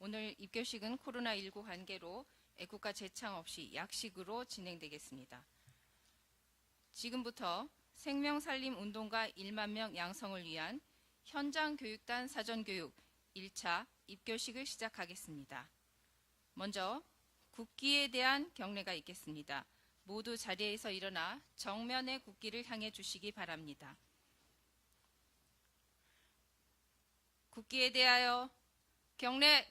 오늘 입교식은 코로나19 관계로 애국가 제창 없이 약식으로 진행되겠습니다. 지금부터 생명살림운동가 1만 명 양성을 위한 현장교육단 사전교육 1차 입교식을 시작하겠습니다. 먼저 국기에 대한 경례가 있겠습니다. 모두 자리에서 일어나 정면의 국기를 향해 주시기 바랍니다. 국기에 대하여 경례!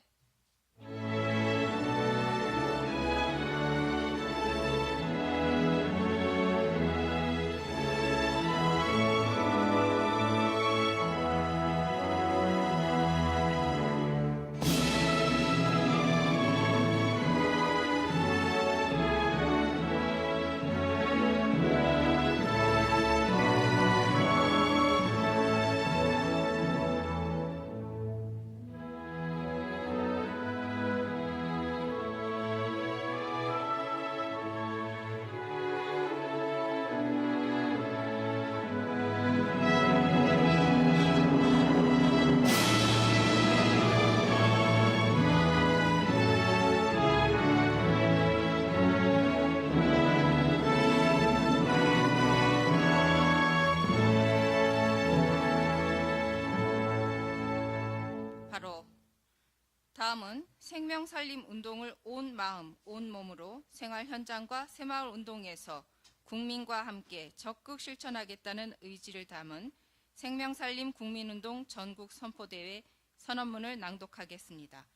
다음은 생명살림운동을 온 마음, 온 몸으로 생활 현장과 새마을 운동에서 국민과 함께 적극 실천하겠다는 의지를 담은 생명살림 국민운동 전국 선포대회 선언문을 낭독하겠습니다.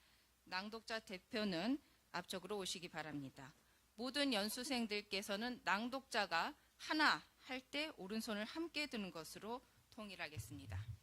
낭독자 대표는 앞쪽으로 오시기 바랍니다. 모든 연수생들께서는 낭독자가 하나 할 때 오른손을 함께 드는 것으로 통일하겠습니다.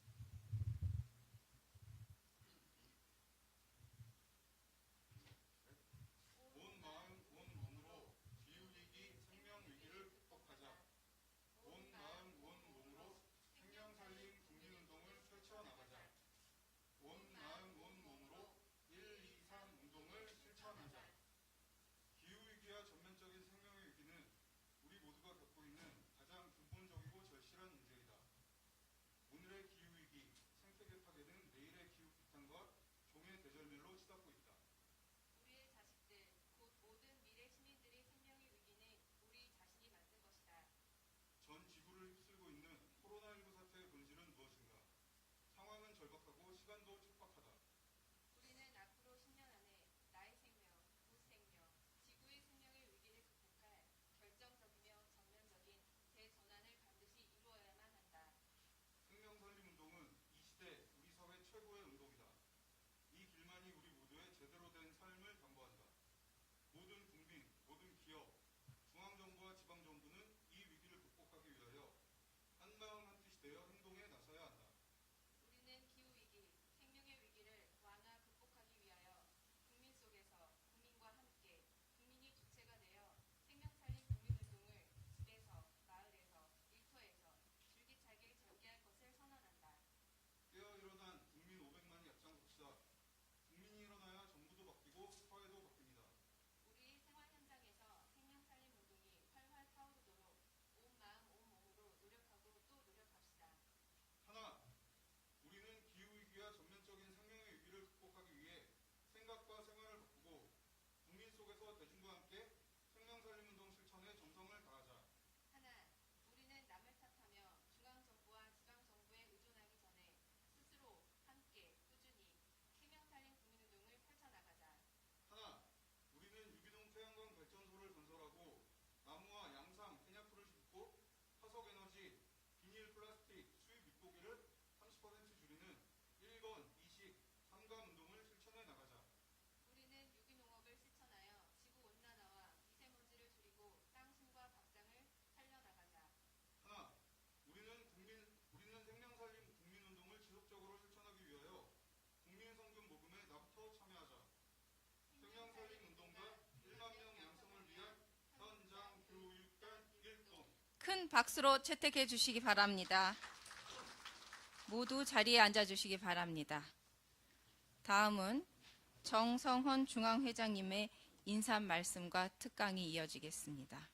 큰 박수로 채택해 주시기 바랍니다. 모두 자리에 앉아 주시기 바랍니다. 다음은 정성헌 중앙회장님의 인사 말씀과 특강이 이어지겠습니다.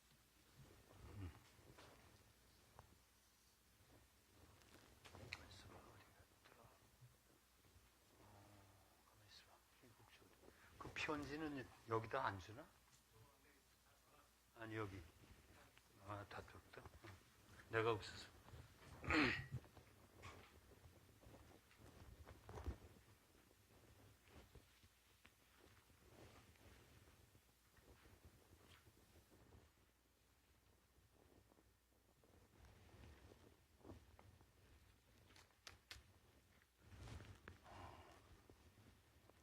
편지는 여기다 안 주나? 아니 여기. 아, 다 줬다. 내가 없어서.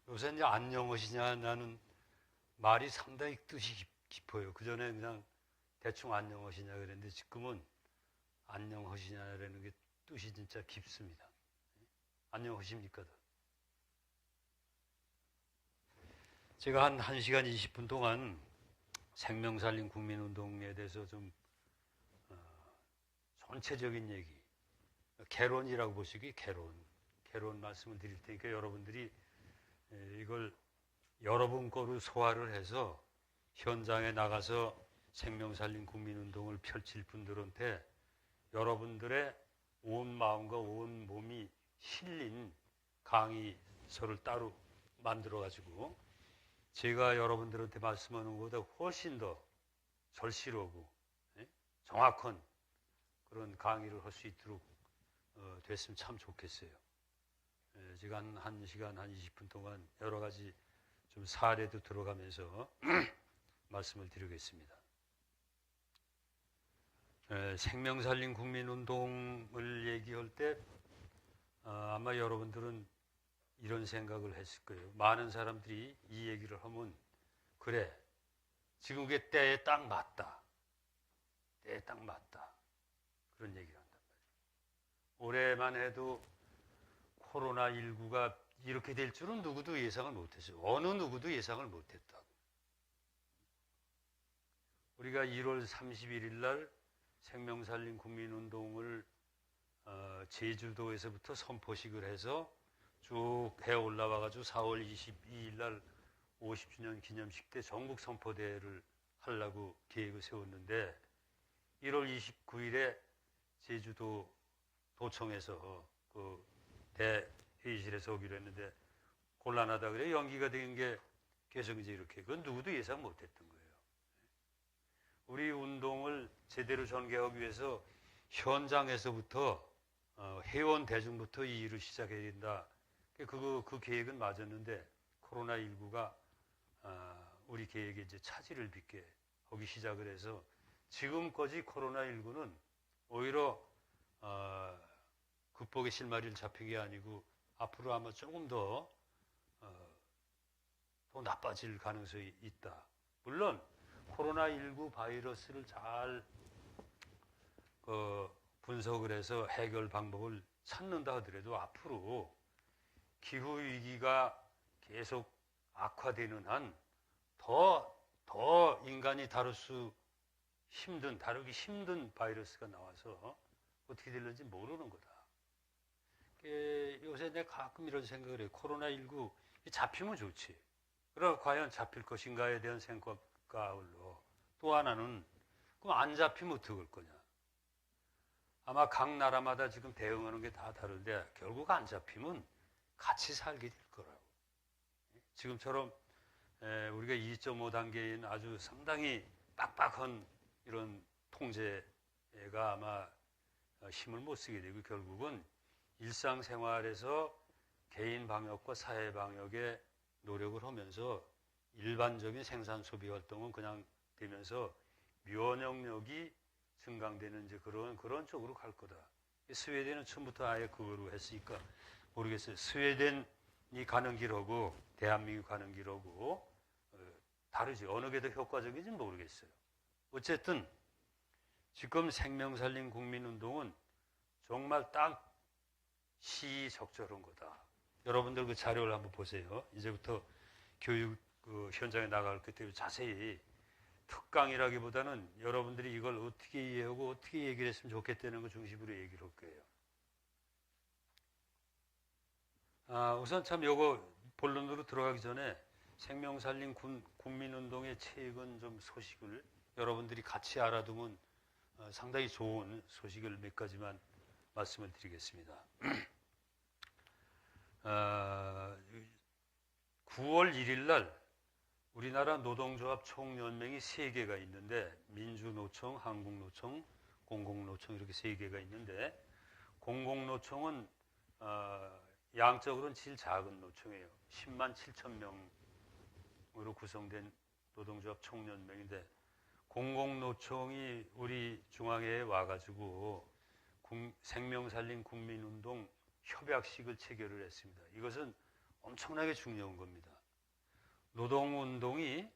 요새 이제 안녕하시냐 나는 말이 상당히 뜻이 깊어요. 그 전에 그냥 대충 안녕하시냐 그랬는데 지금은 안녕하시냐라는 게 뜻이 진짜 깊습니다. 안녕하십니까? 제가 한 1시간 20분 동안 생명살린 국민운동에 대해서 좀 전체적인 얘기, 개론이라고 보시기 개론 말씀을 드릴 테니까 여러분들이 이걸 여러분 거로 소화를 해서 현장에 나가서 생명살린 국민운동을 펼칠 분들한테 여러분들의 온 마음과 온 몸이 실린 강의서를 따로 만들어가지고 제가 여러분들한테 말씀하는 것보다 훨씬 더 절실하고 정확한 그런 강의를 할 수 있도록 됐으면 참 좋겠어요. 제가 한 시간, 한 20분 동안 여러 가지 좀 사례도 들어가면서 말씀을 드리겠습니다. 생명살린 국민운동을 얘기할 때 아마 여러분들은 이런 생각을 했을 거예요. 많은 사람들이 이 얘기를 하면 그래, 지금 그게 때에 딱 맞다. 때에 딱 맞다. 그런 얘기를 한단 말이에요. 올해만 해도 코로나19가 이렇게 될 줄은 누구도 예상을 못했어요. 어느 누구도 예상을 못했다고. 우리가 1월 31일 날 생명살린 국민운동을 제주도에서부터 선포식을 해서 쭉 해 올라와가지고 4월 22일 날 50주년 기념식 때 전국 선포대회를 하려고 계획을 세웠는데 1월 29일에 제주도 도청에서 그 대회의실에서 오기로 했는데 곤란하다 그래 연기가 된 게 계속 이제 이렇게 그건 누구도 예상 못했던 거예요. 우리 운동을 제대로 전개하기 위해서 현장에서부터 회원 대중부터 이 일을 시작해야 된다. 그 계획은 맞았는데 코로나19가 우리 계획에 이제 차질을 빚게 하기 시작을 해서 지금까지 코로나19는 오히려 극복의 실마리를 잡힌 게 아니고 앞으로 아마 조금 더 나빠질 가능성이 있다. 물론 코로나19 바이러스를 잘 분석을 해서 해결 방법을 찾는다 하더라도 앞으로 기후위기가 계속 악화되는 한 더 인간이 다루기 힘든 바이러스가 나와서 어떻게 될는지 모르는 거다. 요새 내가 가끔 이런 생각을 해요. 코로나19 잡히면 좋지. 그러나 과연 잡힐 것인가에 대한 생각과 아울러 또 하나는 그럼 안 잡히면 어떡할 거냐. 아마 각 나라마다 지금 대응하는 게 다 다른데 결국 안 잡히면 같이 살게 될 거라고. 지금처럼 우리가 2.5 단계인 아주 상당히 빡빡한 이런 통제가 아마 힘을 못 쓰게 되고 결국은 일상생활에서 개인 방역과 사회 방역에 노력을 하면서 일반적인 생산 소비 활동은 그냥 되면서 면역력이 증강되는 이제 그런 쪽으로 갈 거다. 스웨덴은 처음부터 아예 그거로 했으니까 모르겠어요. 스웨덴이 가는 길하고 대한민국 가는 길하고 다르지. 어느 게 더 효과적인지는 모르겠어요. 어쨌든 지금 생명살린 국민운동은 정말 딱 시적절한 거다. 여러분들 그 자료를 한번 보세요. 이제부터 교육 현장에 나갈 때 자세히 특강이라기보다는 여러분들이 이걸 어떻게 이해하고 어떻게 얘기를 했으면 좋겠다는 거 중심으로 얘기를 할 거예요. 우선 참 요거 본론으로 들어가기 전에 생명살린 국민운동의 최근 좀 소식을 여러분들이 같이 알아두면 상당히 좋은 소식을 몇 가지만 말씀을 드리겠습니다. 9월 1일 날 우리나라 노동조합 총연맹이 3개가 있는데 민주노총, 한국노총, 공공노총 이렇게 3개가 있는데 공공노총은 양적으로는 제일 작은 노총이에요. 10만 7천 명으로 구성된 노동조합 총연맹인데 공공노총이 우리 중앙회에 와가지고 생명살린 국민운동 협약식을 체결을 했습니다. 이것은 엄청나게 중요한 겁니다. 노동운동이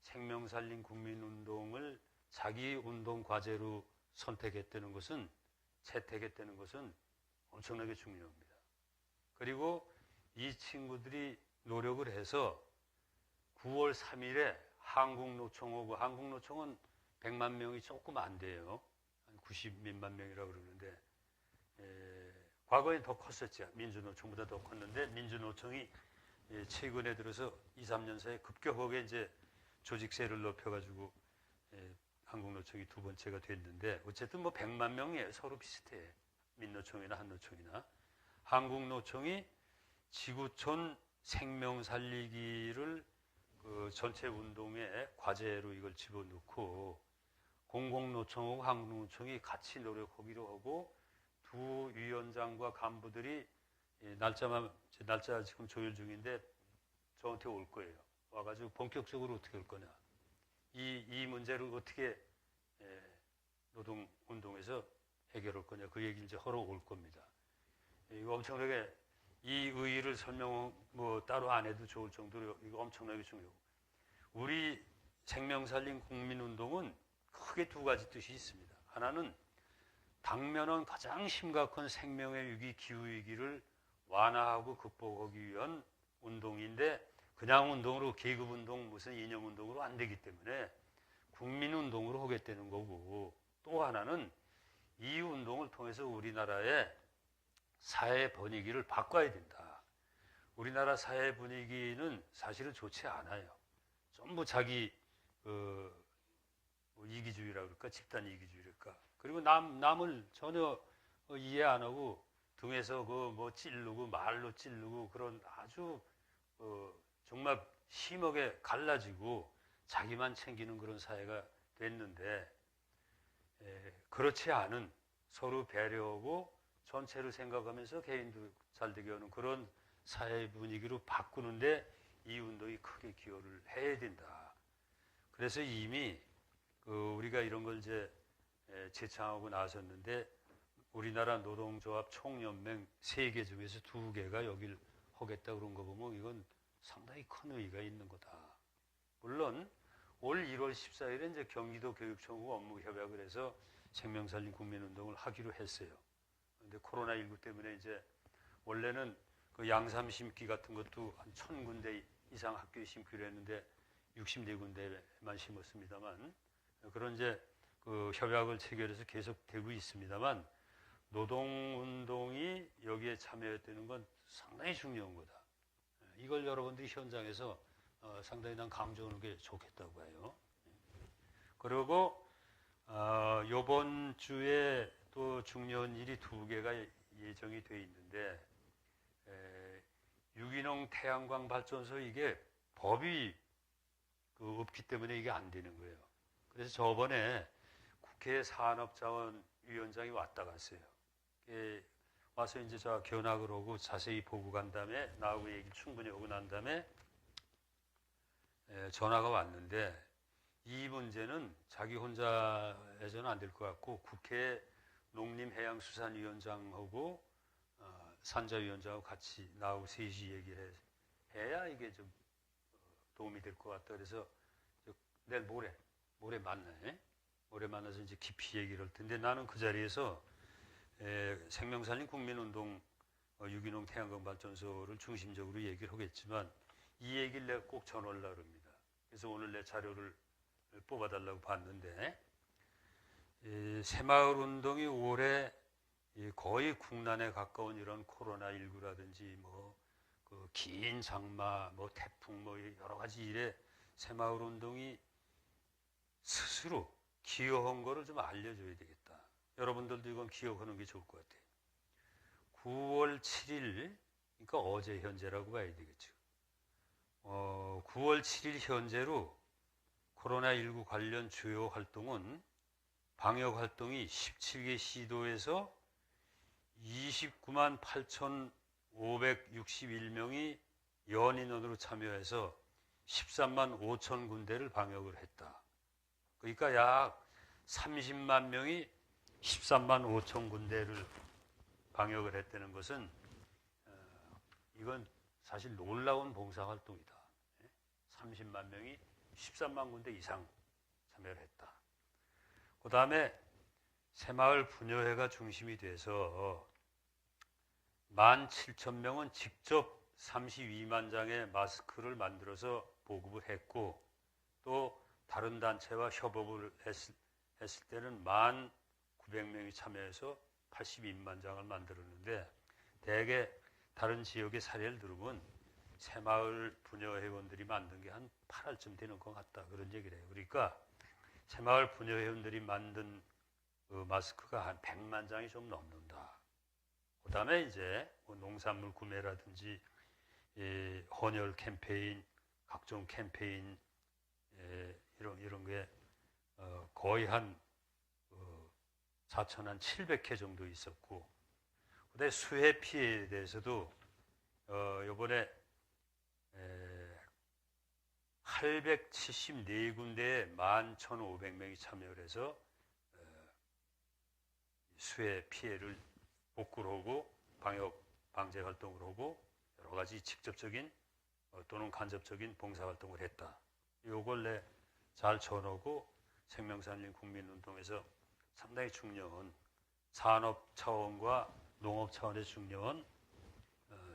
생명살린 국민운동을 자기 운동 과제로 채택했다는 것은 엄청나게 중요합니다. 그리고 이 친구들이 노력을 해서 9월 3일에 한국노총은 100만 명이 조금 안 돼요. 한 90몇만 명이라고 그러는데 과거엔 더 컸었죠. 민주노총보다 더 컸는데 민주노총이 최근에 들어서 2, 3년 사이에 급격하게 이제 조직세를 높여가지고 한국노총이 2번째가 됐는데 어쨌든 뭐 100만 명이에요. 서로 비슷해. 민노총이나 한노총이나. 한국노총이 지구촌 생명 살리기를 그 전체 운동의 과제로 이걸 집어넣고 공공노총하고 한국노총이 같이 노력하기로 하고 두 위원장과 간부들이 날짜 지금 조율 중인데 저한테 올 거예요. 와가지고 본격적으로 어떻게 할 거냐. 이 문제를 어떻게 노동운동에서 해결할 거냐. 그 얘기를 이제 하러 올 겁니다. 이거 엄청나게 이 의의를 설명 따로 안 해도 좋을 정도로 이거 엄청나게 중요하고 우리 생명살린 국민운동은 크게 2가지 뜻이 있습니다. 하나는 당면은 가장 심각한 생명의 위기, 기후위기를 완화하고 극복하기 위한 운동인데 그냥 운동으로 계급운동, 무슨 이념운동으로 안 되기 때문에 국민운동으로 하겠다는 거고 또 하나는 이 운동을 통해서 우리나라의 사회 분위기를 바꿔야 된다. 우리나라 사회 분위기는 사실은 좋지 않아요. 전부 자기 이기주의라 그럴까, 집단 이기주의랄까. 그리고 남을 전혀 이해 안 하고 등에서 찌르고 말로 찌르고 그런 아주 정말 심하게 갈라지고 자기만 챙기는 그런 사회가 됐는데 그렇지 않은 서로 배려하고 전체를 생각하면서 개인도 잘 되게 하는 그런 사회 분위기로 바꾸는데 이 운동이 크게 기여를 해야 된다. 그래서 이미 우리가 이런 걸 이제 제창하고 나섰는데 우리나라 노동조합 총연맹 3개 중에서 2개가 여길 하겠다 그런 거 보면 이건 상당히 큰 의의가 있는 거다. 물론 올 1월 14일에 이제 경기도 교육청하고 업무협약을 해서 생명살린 국민운동을 하기로 했어요. 근데 코로나19 때문에 이제 원래는 그 양삼 심기 같은 것도 한 1000군데 이상 학교에 심기로 했는데 64군데만 심었습니다만 그런 이제 그 협약을 체결해서 계속 되고 있습니다만 노동운동이 여기에 참여했다는 건 상당히 중요한 거다. 이걸 여러분들이 현장에서 상당히 난 강조하는 게 좋겠다고 해요. 그리고 이번 주에 또 중요한 일이 2개가 예정이 돼 있는데 유기농 태양광 발전소 이게 법이 없기 때문에 이게 안 되는 거예요. 그래서 저번에 국회 산업자원위원장이 왔다 갔어요. 와서 이제 저 견학을 하고 자세히 보고 간 다음에 나하고 얘기 충분히 하고 난 다음에 전화가 왔는데 이 문제는 자기 혼자 해서는 안 될 것 같고 국회 농림해양수산위원장하고 산자위원장하고 같이 나하고 셋이 얘기를 해야 이게 좀 도움이 될 것 같다. 그래서 내일 모레 만나요. 모레 만나서 이제 깊이 얘기를 할 텐데 나는 그 자리에서 생명살린 국민운동 유기농 태양광 발전소를 중심적으로 얘기를 하겠지만 이 얘기를 내가 꼭 전하려고 합니다. 그래서 오늘 내 자료를 뽑아달라고 봤는데 새마을운동이 올해 거의 국난에 가까운 이런 코로나19라든지 그 긴 장마, 태풍, 여러 가지 일에 새마을운동이 스스로 기여한 거를 좀 알려줘야 되겠다. 여러분들도 이건 기억하는 게 좋을 것 같아요. 9월 7일, 그러니까 어제 현재라고 봐야 되겠죠. 9월 7일 현재로 코로나19 관련 주요 활동은 방역 활동이 17개 시도에서 29만 8,561명이 연인원으로 참여해서 13만 5천 군데를 방역을 했다. 그러니까 약 30만 명이 13만 5천 군데를 방역을 했다는 것은 이건 사실 놀라운 봉사활동이다. 30만 명이 13만 군데 이상 참여를 했다. 그 다음에 새마을 부녀회가 중심이 돼서 17,000명은 직접 32만 장의 마스크를 만들어서 보급을 했고, 또 다른 단체와 협업을 했을 때는 1,900명이 참여해서 82만 장을 만들었는데, 대개 다른 지역의 사례를 들으면 새마을 부녀회원들이 만든 게 한 8알쯤 되는 것 같다, 그런 얘기를 해요. 그러니까 새마을 부녀회원들이 만든 그 마스크가 한 100만 장이 좀 넘는다. 그 다음에 이제 농산물 구매라든지 헌혈 캠페인, 각종 캠페인 이런 게 거의 한 4,700회 정도 있었고, 그다음에 수해 피해에 대해서도 이번에 874군데에 11,500명이 참여를 해서 수해 피해를 복구를 하고 방역 방제 활동을 하고 여러 가지 직접적인 또는 간접적인 봉사 활동을 했다. 이걸 잘 전하고 생명산림 국민운동에서 상당히 중요한 산업 차원과 농업 차원의 중요한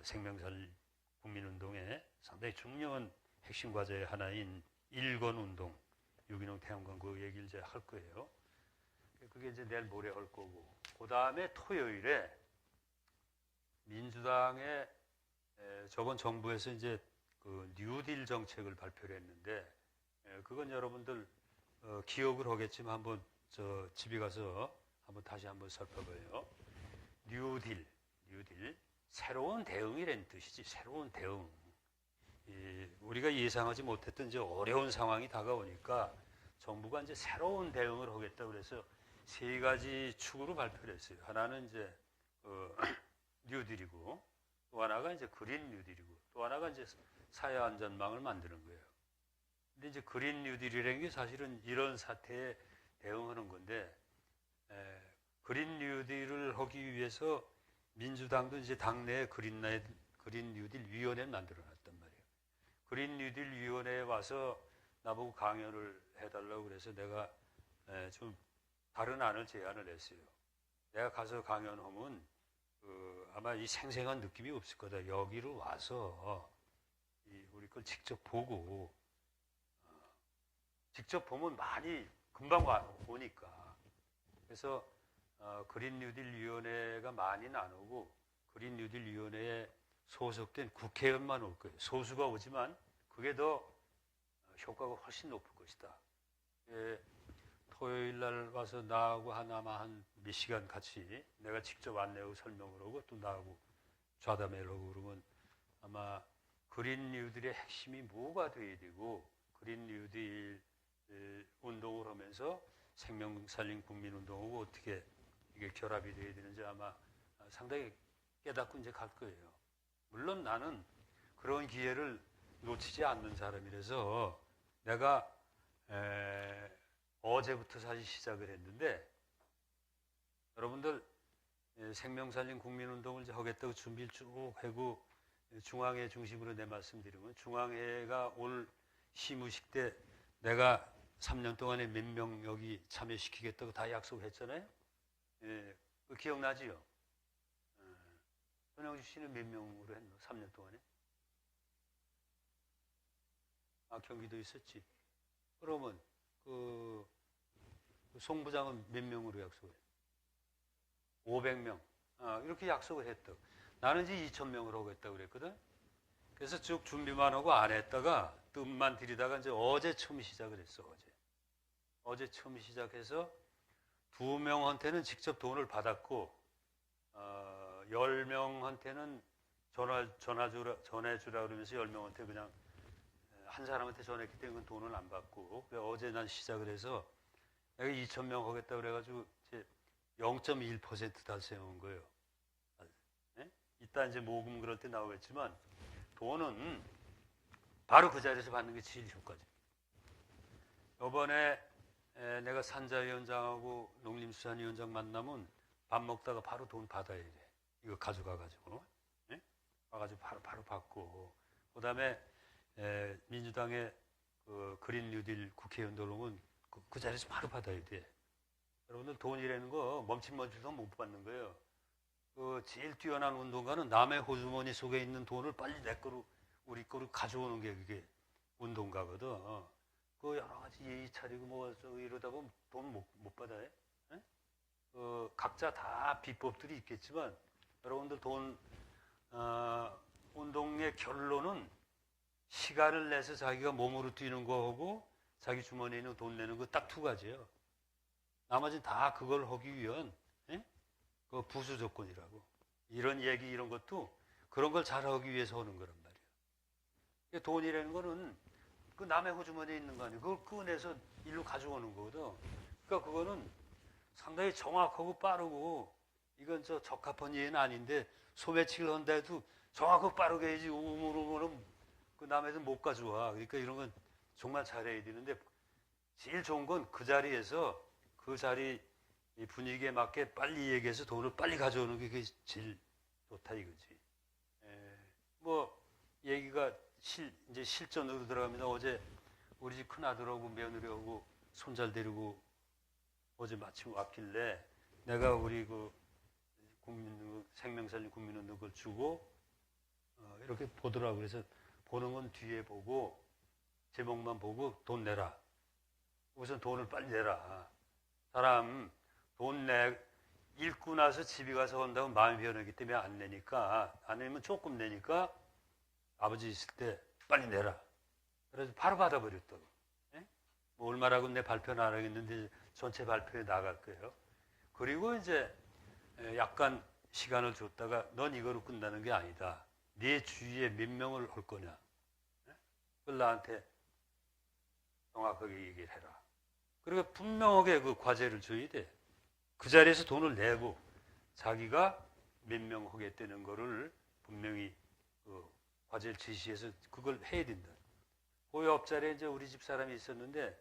생명산림 국민운동의 상당히 중요한 핵심 과제의 하나인 일권운동, 유기농 태양광 그 얘기를 이제 할 거예요. 그게 이제 내일 모레 할 거고, 그 다음에 토요일에 민주당의 저번 정부에서 이제 그 뉴딜 정책을 발표를 했는데, 그건 여러분들 기억을 하겠지만 한번 집에 가서 다시 한번 살펴봐요. 뉴딜 새로운 대응이라는 뜻이지. 새로운 대응. 우리가 예상하지 못했던 이제 어려운 상황이 다가오니까 정부가 이제 새로운 대응을 하겠다 그래서 3가지 축으로 발표를 했어요. 하나는 이제 뉴딜이고, 또 하나가 이제 그린 뉴딜이고, 또 하나가 이제 사회 안전망을 만드는 거예요. 근데 이제 그린 뉴딜이라는 게 사실은 이런 사태에 대응하는 건데, 그린 뉴딜을 하기 위해서 민주당도 이제 당내에 그린 뉴딜 위원회를 만들어 놨단 말이에요. 그린 뉴딜 위원회에 와서 나보고 강연을 해달라고 그래서 내가 좀 다른 안을 제안을 했어요. 내가 가서 강연하면 아마 이 생생한 느낌이 없을 거다. 여기로 와서 우리 걸 직접 보고, 직접 보면 많이 금방 오니까. 그래서 그린 뉴딜 위원회가 많이는 안 오고 그린 뉴딜 위원회에 소속된 국회의원만 올 거예요. 소수가 오지만 그게 더 효과가 훨씬 높을 것이다. 토요일 날 와서 나하고 아마 한 몇 시간 같이 내가 직접 안내하고 설명을 하고 또 나하고 좌담회를 하고 그러면 아마 그린 뉴딜의 핵심이 뭐가 돼야 되고, 그린 뉴딜 운동을 하면서 생명살림 국민운동하고 어떻게 이게 결합이 돼야 되는지 아마 상당히 깨닫고 이제 갈 거예요. 물론 나는 그런 기회를 놓치지 않는 사람이라서 내가 어제부터 사실 시작을 했는데, 여러분들 생명살림 국민운동을 이제 하겠다고 준비를 쭉 하고 중앙회 중심으로 내 말씀드리면, 중앙회가 올 시무식 때 내가 3년 동안에 몇 명 여기 참여시키겠다고 다 약속했잖아요. 그 기억나지요? 전영주 씨는 몇 명으로 했노? 3년 동안에? 경기도 있었지. 그러면 그 송 부장은 몇 명으로 약속을 했? 500명. 이렇게 약속을 했다. 나는 이제 2,000명으로 하겠다고 그랬거든. 그래서 쭉 준비만 하고 안 했다가 뜸만 들이다가 이제 어제 처음 시작을 했어. 어제 처음 시작해서 2명한테는 직접 돈을 받았고, 10명한테는 전해주라 그러면서 10명한테 그냥 한 사람한테 전했기 때문에 돈을 안 받고 어제 난 시작을 해서 내가 2,000명 하겠다 그래가지고 이제 0.1% 달성한 거예요. 예? 이따 이제 모금 그럴 때 나오겠지만 돈은 바로 그 자리에서 받는 게 제일 효과죠. 이번에 내가 산자위원장하고 농림수산위원장 만나면 밥 먹다가 바로 돈 받아야 돼. 이거 가져가가지고. 예? 와가지고 바로 받고. 그 다음에 민주당의 그 그린 뉴딜 국회의원들 오면 그 자리에서 바로 받아야 돼. 여러분들 돈이라는 거 멈칫멈칫도 못 받는 거예요. 그 제일 뛰어난 운동가는 남의 호주머니 속에 있는 돈을 빨리 내 거로 우리 거로 가져오는 게 그게 운동가거든. 그 여러 가지 예의 차리고 뭐 이러다 보면 돈 못 받아요. 예? 각자 다 비법들이 있겠지만 여러분들 돈 운동의 결론은 시간을 내서 자기가 몸으로 뛰는 거하고 자기 주머니에 있는 돈 내는 거 딱 두 가지예요. 나머지는 다 그걸 하기 위한 그 부수 조건이라고. 이런 얘기 이런 것도 그런 걸 잘하기 위해서 하는 거란 말이에요. 돈이라는 거는 그 남의 호주머니에 있는 거 아니에요. 그걸 꺼내서 일로 가져오는 거거든. 그러니까 그거는 상당히 정확하고 빠르고 이건 저 적합한 예는 아닌데 소매치기를 한다 해도 정확하고 빠르게 해야지 우물우물은 그 남에서 못 가져와. 그러니까 이런 건 정말 잘해야 되는데 제일 좋은 건 그 자리에서 그 자리 분위기에 맞게 빨리 얘기해서 돈을 빨리 가져오는 게 그게 제일 좋다 이거지. 뭐 얘기가 이제 실전으로 들어갑니다. 어제 우리 집 큰아들하고 며느리하고 손잘 데리고 어제 마침 왔길래 내가 우리 그 생명살린 국민운동 그걸 주고 이렇게 보더라고. 그래서 보는 건 뒤에 보고 제목만 보고 돈 내라. 우선 돈을 빨리 내라. 사람 돈 읽고 나서 집에 가서 한다고 마음이 변하기 때문에 안 내니까, 안 내면 조금 내니까 아버지 있을 때 빨리 내라. 그래서 바로 받아버렸다고. 예? 뭐 얼마라고 내 발표는 안 하겠는데 전체 발표에 나갈 거예요. 그리고 이제 약간 시간을 줬다가 넌 이거로 끝나는 게 아니다. 네 주위에 몇 명을 할 거냐. 예? 그걸 나한테 정확하게 얘기를 해라. 그리고 분명하게 그 과제를 줘야 돼. 그 자리에서 돈을 내고 자기가 몇 명 하겠다는 거를 분명히 그 과제를 제시해서 그걸 해야 된다. 그 옆자리에 이제 우리 집 사람이 있었는데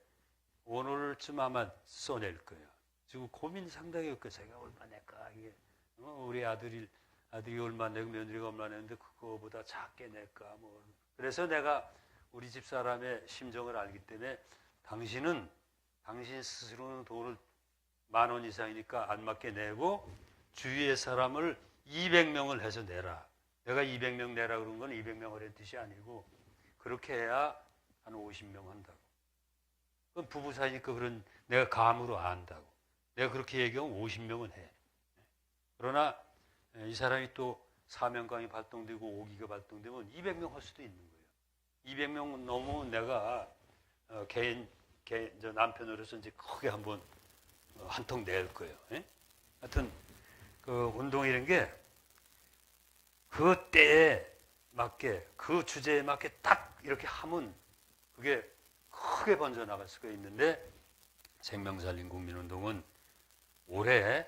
오늘쯤 아마 써낼 거예요. 지금 고민 상당히 했고 제가 얼마 낼까 이게 우리 아들이 얼마 내고 며느리가 얼마 내는데 그거보다 작게 낼까 뭐. 그래서 내가 우리 집 사람의 심정을 알기 때문에 당신 스스로는 돈을 10,000원 이상이니까 안 맞게 내고 주위의 사람을 200명을 해서 내라. 내가 200명 내라 그런 건 200명 하라는 뜻이 아니고 그렇게 해야 한 50명 한다고. 그건 부부 사이니까 그런 내가 감으로 안다고. 내가 그렇게 얘기하면 50명은 해. 그러나 이 사람이 또 사명감이 발동되고 오기가 발동되면 200명 할 수도 있는 거예요. 200명 넘으면 내가 저 남편으로서 이제 크게 한번 한턱 낼 거예요. 예? 하여튼 그 운동이라는 게 그 때에 맞게 그 주제에 맞게 딱 이렇게 하면 그게 크게 번져나갈 수가 있는데 생명살린 국민운동은 올해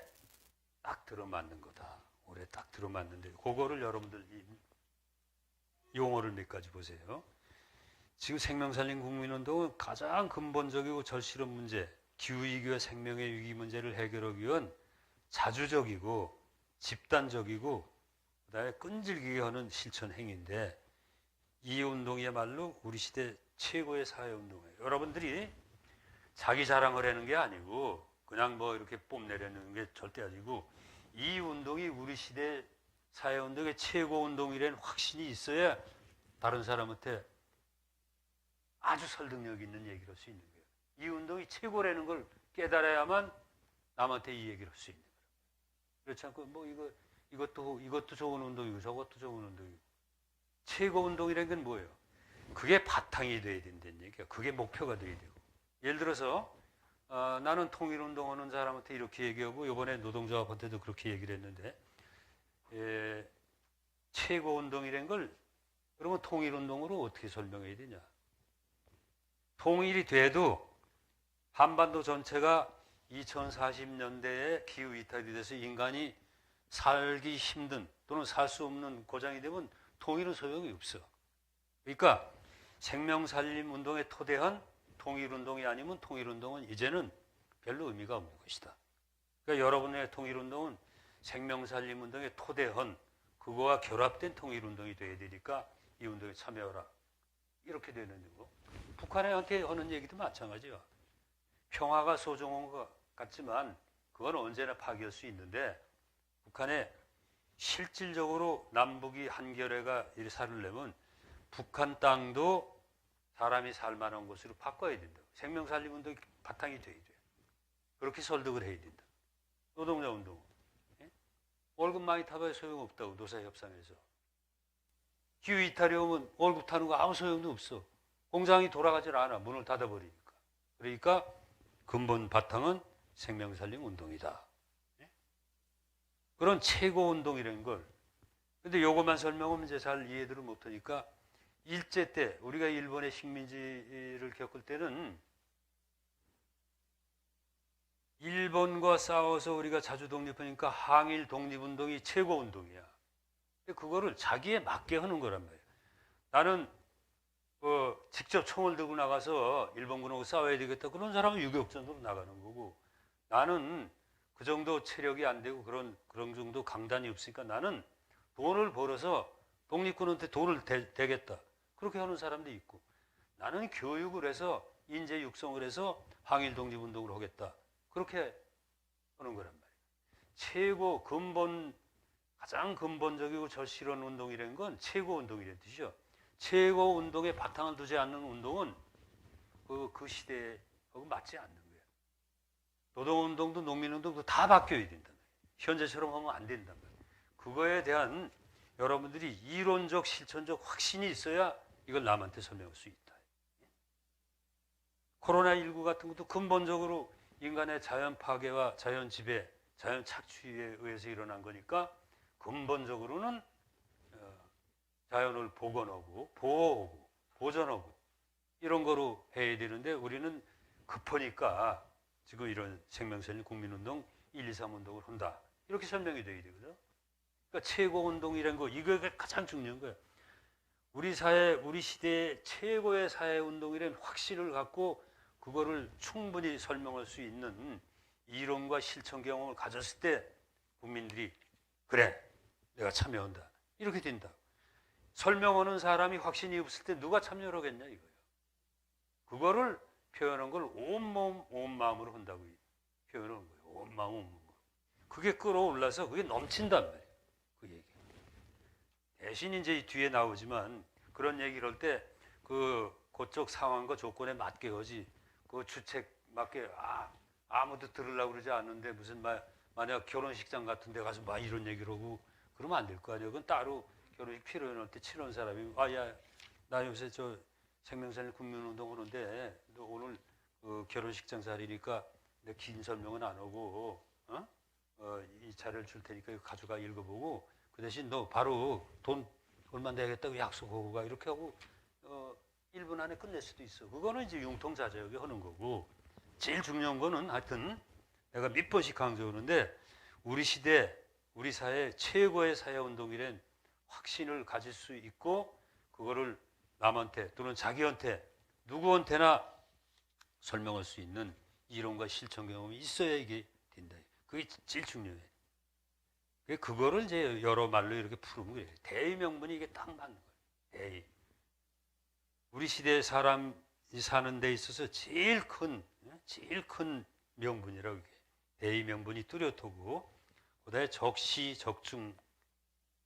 딱 들어맞는 거다. 올해 딱 들어맞는데 그거를 여러분들 이 용어를 몇 가지 보세요. 지금 생명살린 국민운동은 가장 근본적이고 절실한 문제, 기후위기와 생명의 위기 문제를 해결하기 위한 자주적이고 집단적이고 그다음에 끈질기게 하는 실천 행위인데 이 운동이야말로 우리 시대 최고의 사회운동이에요. 여러분들이 자기 자랑을 하는 게 아니고 그냥 뭐 이렇게 뽐내려는 게 절대 아니고 이 운동이 우리 시대 사회운동의 최고 운동이라는 확신이 있어야 다른 사람한테 아주 설득력 있는 얘기를 할 수 있는 거예요. 이 운동이 최고라는 걸 깨달아야만 남한테 이 얘기를 할 수 있는 거예요. 그렇지 않고 뭐 이것도 좋은 운동이고 저것도 좋은 운동이고 최고 운동이라는 건 뭐예요? 그게 바탕이 돼야 된다는 얘기야. 그게 목표가 돼야 되고. 예를 들어서 나는 통일운동하는 사람한테 이렇게 얘기하고 이번에 노동조합한테도 그렇게 얘기를 했는데 최고 운동이라는 걸 그러면 통일운동으로 어떻게 설명해야 되냐? 통일이 돼도 한반도 전체가 2040년대에 기후 이탈이 돼서 인간이 살기 힘든 또는 살 수 없는 고장이 되면 통일은 소용이 없어. 그러니까 생명살림 운동의 토대한 통일운동이 아니면 통일운동은 이제는 별로 의미가 없는 것이다. 그러니까 여러분의 통일운동은 생명살림 운동의 토대한 그거와 결합된 통일운동이 돼야 되니까 이 운동에 참여하라. 이렇게 되는 거고. 북한한테 하는 얘기도 마찬가지야. 평화가 소중한 것 같지만 그건 언제나 파기할 수 있는데 북한에 실질적으로 남북이 한결애가 살으려면 북한 땅도 사람이 살만한 곳으로 바꿔야 된다. 생명살림 운동이 바탕이 돼야 돼. 그렇게 설득을 해야 된다. 노동자 운동. 예? 월급 많이 타봐야 소용없다고 노사협상에서. 기후 이탈이 오면 월급 타는 거 아무 소용도 없어. 공장이 돌아가질 않아. 문을 닫아버리니까. 그러니까 근본 바탕은 생명살림 운동이다. 예? 그런 최고 운동이라는 걸. 근데 요것만 설명하면 이제 잘 이해들을 못하니까 일제 때 우리가 일본의 식민지를 겪을 때는 일본과 싸워서 우리가 자주 독립하니까 항일 독립운동이 최고 운동이야. 근데 그거를 자기에 맞게 하는 거란 말이야. 나는 직접 총을 들고 나가서 일본군하고 싸워야 되겠다. 그런 사람은 유격전으로 나가는 거고 나는 그 정도 체력이 안 되고 그런 정도 강단이 없으니까 나는 돈을 벌어서 독립군한테 돈을 대겠다. 그렇게 하는 사람도 있고 나는 교육을 해서 인재 육성을 해서 항일 독립운동을 하겠다. 그렇게 하는 거란 말이에요. 최고 근본 가장 근본적이고 절실한 운동이라는 건 최고 운동이라는 뜻이죠. 최고 운동에 바탕을 두지 않는 운동은 그 시대하고 맞지 않는 거예요. 노동운동도 농민운동도 다 바뀌어야 된다. 현재처럼 하면 안 된단 말이에요. 그거에 대한 여러분들이 이론적 실천적 확신이 있어야 이걸 남한테 설명할 수 있다. 코로나19 같은 것도 근본적으로 인간의 자연 파괴와 자연 지배, 자연 착취에 의해서 일어난 거니까 근본적으로는 자연을 복원하고 보호하고 보존하고 이런 거로 해야 되는데 우리는 급하니까 지금 이런 생명살림 국민운동 1, 2, 3 운동을 한다. 이렇게 설명이 돼야 되거든. 그러니까 최고 운동이라는 거 이거가 가장 중요한 거예요. 우리 사회, 우리 시대의 최고의 사회 운동이라는 확신을 갖고 그거를 충분히 설명할 수 있는 이론과 실천 경험을 가졌을 때 국민들이 그래, 내가 참여한다. 이렇게 된다. 설명하는 사람이 확신이 없을 때 누가 참여를 하겠냐 이거예요. 그거를 표현한 걸 온몸, 온마음으로 한다고 표현하는 거예요. 온마음, 온몸. 그게 끌어올라서 그게 넘친단 말이에요. 그 얘기. 대신 이제 이 뒤에 나오지만 그런 얘기를 할 때 그쪽 상황과 조건에 맞게 하지 그 주책 맞게 아무도 들으려고 그러지 않는데 무슨 만약 결혼식장 같은 데 가서 막 이런 얘기를 하고 그러면 안 될 거 아니에요. 그건 따로 결혼식 피로연할 때 치러온 사람이 나 요새 저 생명살림 국민운동 하는데 너 오늘 결혼식장 자리니까 내 긴 설명은 안 하고 이 자료를 줄 테니까 이거 가져가 읽어보고 그 대신 너 바로 돈 얼마 내겠다고 약속하고 가 이렇게 하고 1분 안에 끝낼 수도 있어. 그거는 이제 융통자재하게 하는 거고 제일 중요한 거는 하여튼 내가 몇 번씩 강조하는데 우리 시대 우리 사회 최고의 사회운동이란 확신을 가질 수 있고 그거를 남한테 또는 자기한테 누구한테나 설명할 수 있는 이론과 실천 경험이 있어야 이게 된다. 그게 제일 중요해. 그거를 이제 여러 말로 이렇게 풀으면 그래요. 대의 명분이 이게 딱 맞는 거예요. 대의. 우리 시대 사람이 사는 데 있어서 제일 큰 명분이라고 이게. 대의 명분이 뚜렷하고 그다음에 적시적중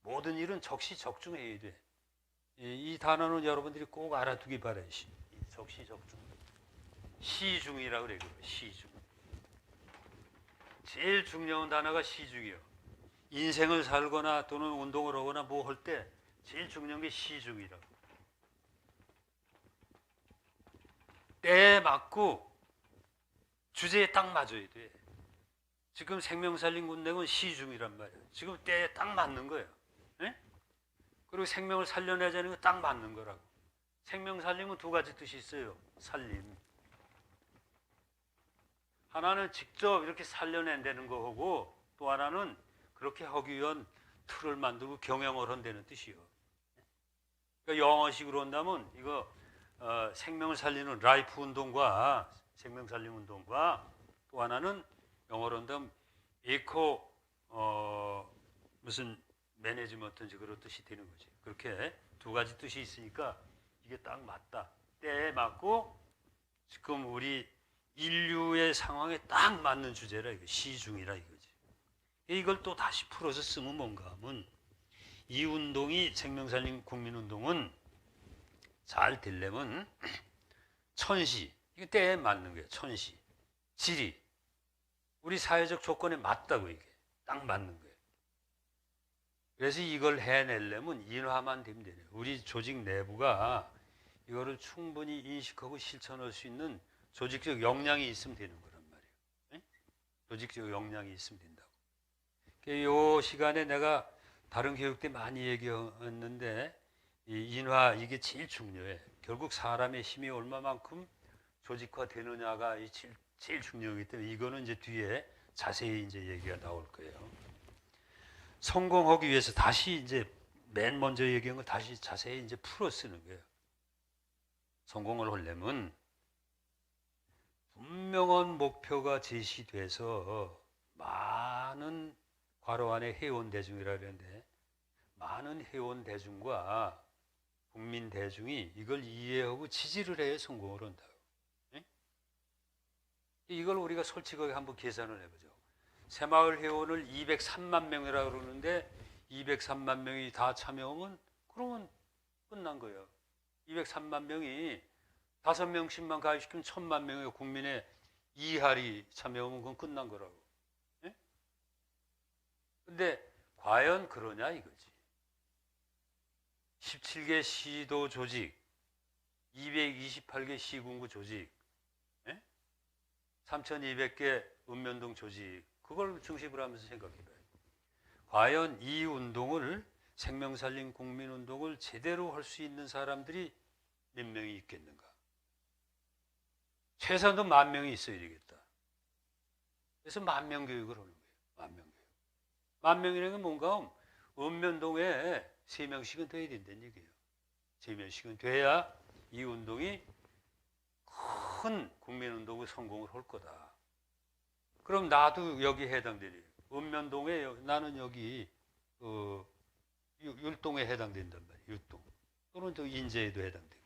모든 일은 적시적중해야 돼. 이 단어는 여러분들이 꼭 알아두기 바라요. 적시적중. 시중이라고 그래요. 시중. 제일 중요한 단어가 시중이요. 인생을 살거나 또는 운동을 하거나 뭐 할 때 제일 중요한 게 시중이라고. 때에 맞고 주제에 딱 맞아야 돼. 지금 생명살림 운동은 시중이란 말이에요. 지금 때에 딱 맞는 거예요. 네? 그리고 생명을 살려내자는 거 딱 맞는 거라고. 생명 살림은 두 가지 뜻이 있어요. 살림. 하나는 직접 이렇게 살려낸다는 거고 또 하나는 그렇게 하기 위한 틀을 만들고 경영을 한다는 뜻이요. 그러니까 영어식으로 한다면 이거 생명을 살리는 라이프 운동과 생명 살림 운동과 또 하나는 영어로 한다면 에코 무슨 매니지먼트인지 그런 뜻이 되는 거지. 그렇게 두 가지 뜻이 있으니까 이게 딱 맞다. 때에 맞고 지금 우리 인류의 상황에 딱 맞는 주제라 이거 시중이라 이거지. 이걸 또 다시 풀어서 쓰면 뭔가 하면 이 운동이 생명살림 국민운동은 잘 되려면 천시, 이게 때에 맞는 거예요. 천시, 지리, 우리 사회적 조건에 맞다고 이게 딱 맞는 거예요. 그래서 이걸 해내려면 인화만 되면 되네요. 우리 조직 내부가 이거를 충분히 인식하고 실천할 수 있는 조직적 역량이 있으면 되는 거란 말이에요. 네? 조직적 역량이 있으면 된다고. 이 시간에 내가 다른 교육 때 많이 얘기했는데 이 인화 이게 제일 중요해. 결국 사람의 힘이 얼마만큼 조직화되느냐가 제일 중요하기 때문에 이거는 이제 뒤에 자세히 이제 얘기가 나올 거예요. 성공하기 위해서 다시 이제 맨 먼저 얘기한 거 다시 자세히 이제 풀어 쓰는 거예요. 성공을 하려면 분명한 목표가 제시돼서 많은 괄호 안에 회원 대중이라 그러는데 많은 회원 대중과 국민 대중이 이걸 이해하고 지지를 해야 성공을 한다고. 네? 이걸 우리가 솔직하게 한번 계산을 해보죠. 새마을 회원을 203만 명이라고 그러는데 203만 명이 다 참여하면 그러면 끝난 거예요. 203만 명이 5명씩만 가입시키면 1000만 명의 국민의 2할이 참여하면 그건 끝난 거라고. 예? 근데 과연 그러냐 이거지. 17개 시도 조직, 228개 시군구 조직, 3200개 읍면동 조직, 그걸 중심으로 하면서 생각해봐요. 과연 이 운동을 생명살림 국민운동을 제대로 할 수 있는 사람들이 몇 명이 있겠는가? 최소한도 10,000명이 있어야 되겠다. 그래서 10,000명 교육을 하는 거예요. 10,000명 교육. 10,000명이라는 건 뭔가 읍면동에 3명씩은 돼야 된다는 얘기예요. 3명씩은 돼야 이 운동이 큰 국민운동의 성공을 할 거다. 그럼 나도 여기 해당되리. 읍면동에 나는 여기 율동에 해당된단 말이에요. 율동. 또는 저 인제에도 해당되고.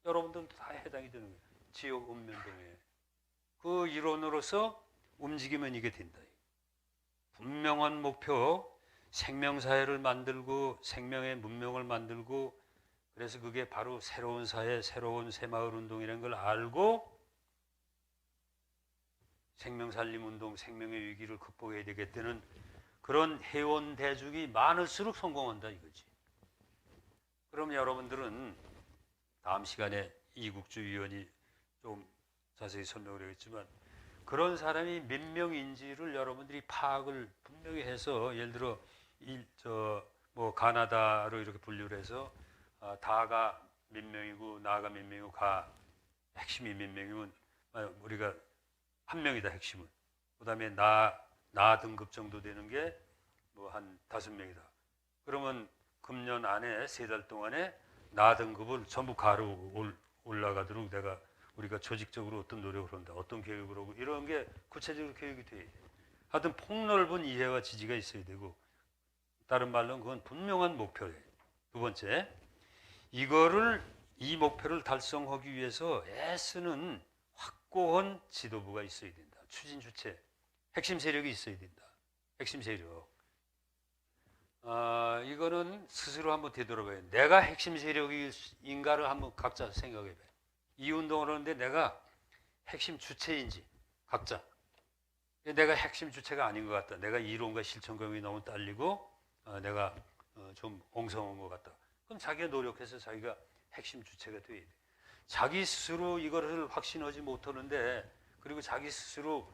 여러분들도 다 해당이 되는 거예요. 지역 읍면동에. 그 이론으로서 움직이면 이게 된다. 분명한 목표, 생명사회를 만들고 생명의 문명을 만들고 그래서 그게 바로 새로운 사회, 새로운 새마을운동이라는 걸 알고 생명살림운동, 생명의 위기를 극복해야 되겠다는 그런 회원 대중이 많을수록 성공한다 이거지. 그럼 여러분들은 다음 시간에 이국주 위원이 좀 자세히 설명을 하겠지만 그런 사람이 몇 명인지를 여러분들이 파악을 분명히 해서 예를 들어 뭐 가나다로 이렇게 분류를 해서 다가 몇 명이고 나가 몇 명이고 가 핵심이 몇 명이면 우리가 한 명이다 핵심은. 그다음에 나 등급 정도 되는 게 뭐 한 5명이다. 그러면 금년 안에 3달 동안에 나 등급을 전부 가로 올라가도록 우리가 조직적으로 어떤 노력을 한다. 어떤 교육을 하고 이런 게 구체적으로 교육이 돼야 돼. 하여튼 폭넓은 이해와 지지가 있어야 되고 다른 말로는 그건 분명한 목표예요. 두 번째, 이 목표를 달성하기 위해서 애쓰는 확고한 지도부가 있어야 된다. 추진 주체, 핵심 세력이 있어야 된다. 핵심 세력. 이거는 스스로 한번 되돌아봐요. 내가 핵심 세력인가를 한번 각자 생각해봐요. 이 운동을 하는데 내가 핵심 주체인지 각자. 내가 핵심 주체가 아닌 것 같다. 내가 이론과 실천감이 너무 딸리고 내가 좀 엉성한 것 같다. 그럼 자기가 노력해서 자기가 핵심 주체가 돼야 돼. 자기 스스로 이거를 확신하지 못하는데 그리고 자기 스스로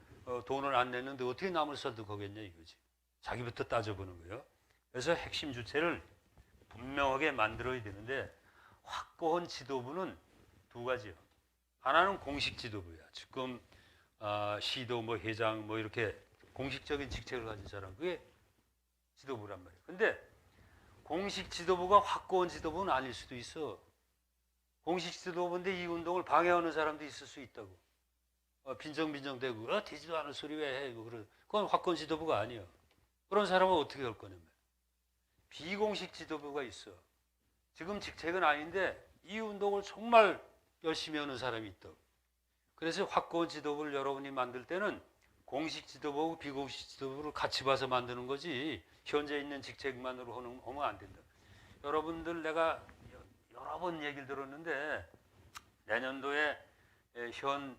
돈을 안 내는데 어떻게 남을 설득하겠냐 이거지. 자기부터 따져보는 거예요. 그래서 핵심 주체를 분명하게 만들어야 되는데 확고한 지도부는 두 가지요. 하나는 공식 지도부야. 지금 시도 뭐 회장 뭐 이렇게 공식적인 직책을 가진 사람, 그게 지도부란 말이에요. 근데 공식 지도부가 확고한 지도부는 아닐 수도 있어. 공식 지도부인데 이 운동을 방해하는 사람도 있을 수 있다고. 빈정빈정대고 되지도 않은 소리 왜 해? 뭐 그건 확고한 지도부가 아니야. 그런 사람은 어떻게 할 거냐면 비공식 지도부가 있어. 지금 직책은 아닌데 이 운동을 정말 열심히 하는 사람이 있다고. 그래서 확고한 지도부를 여러분이 만들 때는 공식 지도부하고 비공식 지도부를 같이 봐서 만드는 거지 현재 있는 직책만으로 하면 안 된다. 여러분들 내가 여러 번 얘기를 들었는데 내년도에 현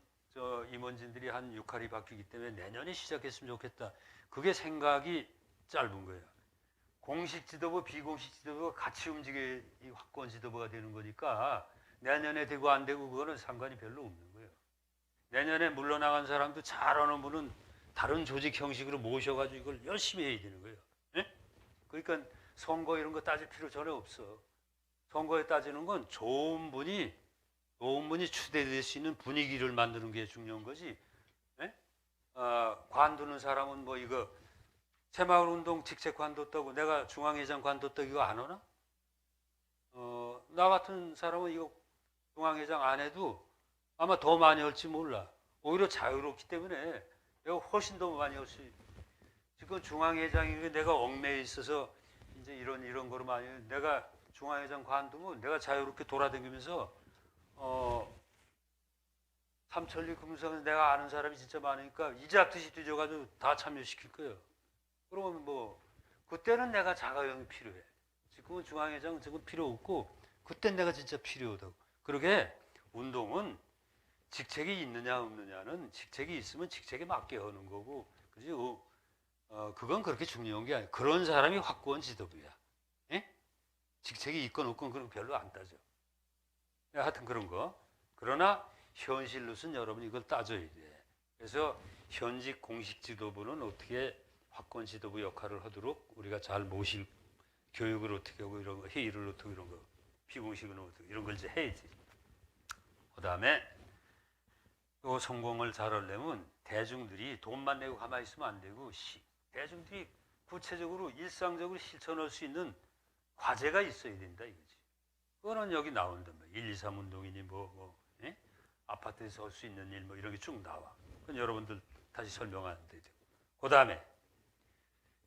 임원진들이 한 6할이 바뀌기 때문에 내년에 시작했으면 좋겠다. 그게 생각이 짧은 거예요. 공식 지도부, 비공식 지도부가 같이 움직여야 이 확고한 지도부가 되는 거니까 내년에 되고 안 되고 그거는 상관이 별로 없는 거예요. 내년에 물러나간 사람도 잘하는 분은 다른 조직 형식으로 모셔가지고 이걸 열심히 해야 되는 거예요. 예? 그러니까 선거 이런 거 따질 필요 전혀 없어. 선거에 따지는 건 좋은 분이 추대될 수 있는 분위기를 만드는 게 중요한 거지. 예? 관두는 사람은 뭐 이거 새마을운동 직책 관뒀다고 내가 중앙회장 관뒀다고 이거 안 하나? 나 같은 사람은 이거 중앙회장 안 해도 아마 더 많이 할지 몰라. 오히려 자유롭기 때문에 내가 훨씬 더 많이 할 수 있어. 지금 중앙회장이 내가 얽매여 있어서 이제 이런 거로 많이 내가 중앙회장 관두면 내가 자유롭게 돌아다니면서 삼천리 금성에서 내가 아는 사람이 진짜 많으니까 이잡듯이 뒤져가지고 다 참여시킬 거예요. 그러면 뭐 그때는 내가 자가용이 필요해. 지금은 중앙회장 지금 필요 없고 그땐 내가 진짜 필요하다고. 그러게 운동은 직책이 있느냐 없느냐는 직책이 있으면 직책에 맞게 하는 거고, 그지? 그건 그렇게 중요한 게 아니야. 그런 사람이 확고한 지도부야. 예? 직책이 있건 없건 그런 거 별로 안 따져. 하여튼 그런 거. 그러나 현실로서는 여러분이 이걸 따져야 돼. 그래서 현직 공식 지도부는 어떻게 확고한 지도부 역할을 하도록 우리가 잘 모실 교육을 어떻게 하고 이런 거, 회의를 어떻게 이런 거, 비공식은 어떻게 이런 걸 이제 해야지. 그 다음에 또 성공을 잘 하려면 대중들이 돈만 내고 가만히 있으면 안 되고 대중들이 구체적으로 일상적으로 실천할 수 있는 과제가 있어야 된다 이거지. 그거는 여기 나온단 말이야. 1, 2, 3 운동이니 예? 아파트에서 할 수 있는 일 뭐 이런 게 쭉 나와. 그건 여러분들 다시 설명하는데. 그 다음에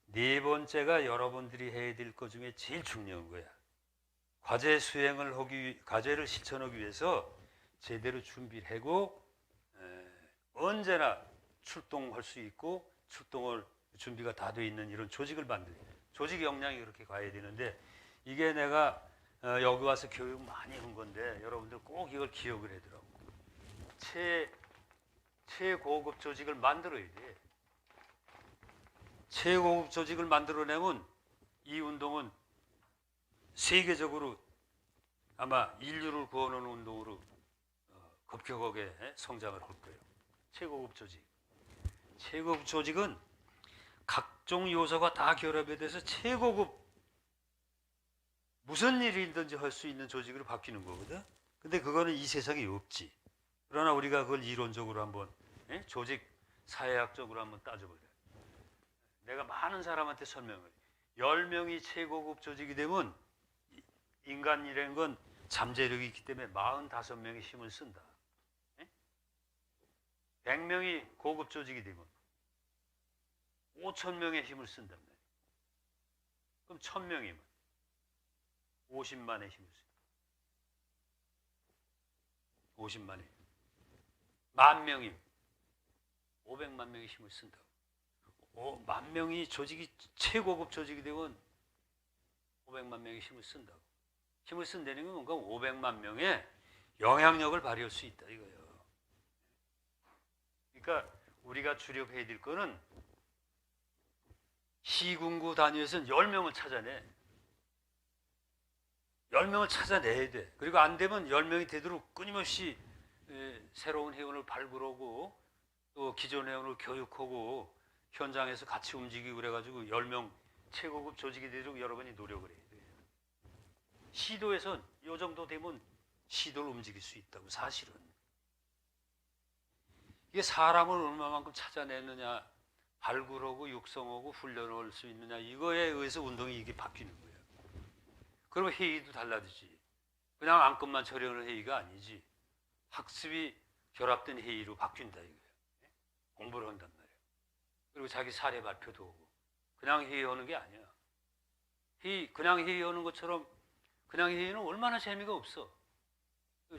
네 번째가 여러분들이 해야 될 것 중에 제일 중요한 거야. 과제를 실천하기 위해서 제대로 준비를 하고 언제나 출동할 수 있고 출동할 준비가 다 돼 있는 이런 조직을 만들어야 돼. 조직 역량이 그렇게 가야 되는데 이게 내가 여기 와서 교육 많이 한 건데 여러분들 꼭 이걸 기억을 해두라고. 최고급 조직을 만들어야 돼. 최고급 조직을 만들어내면 이 운동은 세계적으로 아마 인류를 구하는 운동으로 급격하게 성장을 할 거예요. 최고급 조직. 최고급 조직은 각종 요소가 다 결합이 돼서 최고급 무슨 일이든지 할 수 있는 조직으로 바뀌는 거거든. 근데 그거는 이 세상에 없지. 그러나 우리가 그걸 이론적으로 한번 조직 사회학적으로 한번 따져보자. 내가 많은 사람한테 설명을 해. 10명이 최고급 조직이 되면 인간이라는 건 잠재력이 있기 때문에 45명의 힘을 쓴다. 100명이 고급 조직이 되면 5,000명의 힘을 쓴단 말이에요. 그럼 1,000명이면 50만의 힘을 쓴다. 50만의. 10,000명이면 500만 명의 힘을 쓴다고. 10,000명이 조직이 최고급 조직이 되면 500만 명의 힘을 쓴다고. 힘을 쓴다는 건 뭔가 500만 명의 영향력을 발휘할 수 있다 이거예요. 그러니까 우리가 주력해야 될 거는 시군구 단위에서는 10명을 찾아내. 10명을 찾아내야 돼. 그리고 안 되면 10명이 되도록 끊임없이 새로운 회원을 발굴하고 또 기존 회원을 교육하고 현장에서 같이 움직이고 그래가지고 10명 최고급 조직이 되도록 여러분이 노력을 해야 돼요. 시도에선 요 정도 되면 시도를 움직일 수 있다고. 사실은 이게 사람을 얼마만큼 찾아내느냐, 발굴하고 육성하고 훈련할 수 있느냐, 이거에 의해서 운동이 이게 바뀌는 거예요. 그럼 회의도 달라지지. 그냥 안건만 처리하는 회의가 아니지. 학습이 결합된 회의로 바뀐다 이거예요. 공부를 한단 말이에요. 그리고 자기 사례 발표도 하고. 그냥 회의하는 게 아니야. 그냥 회의하는 것처럼, 그냥 회의는 얼마나 재미가 없어.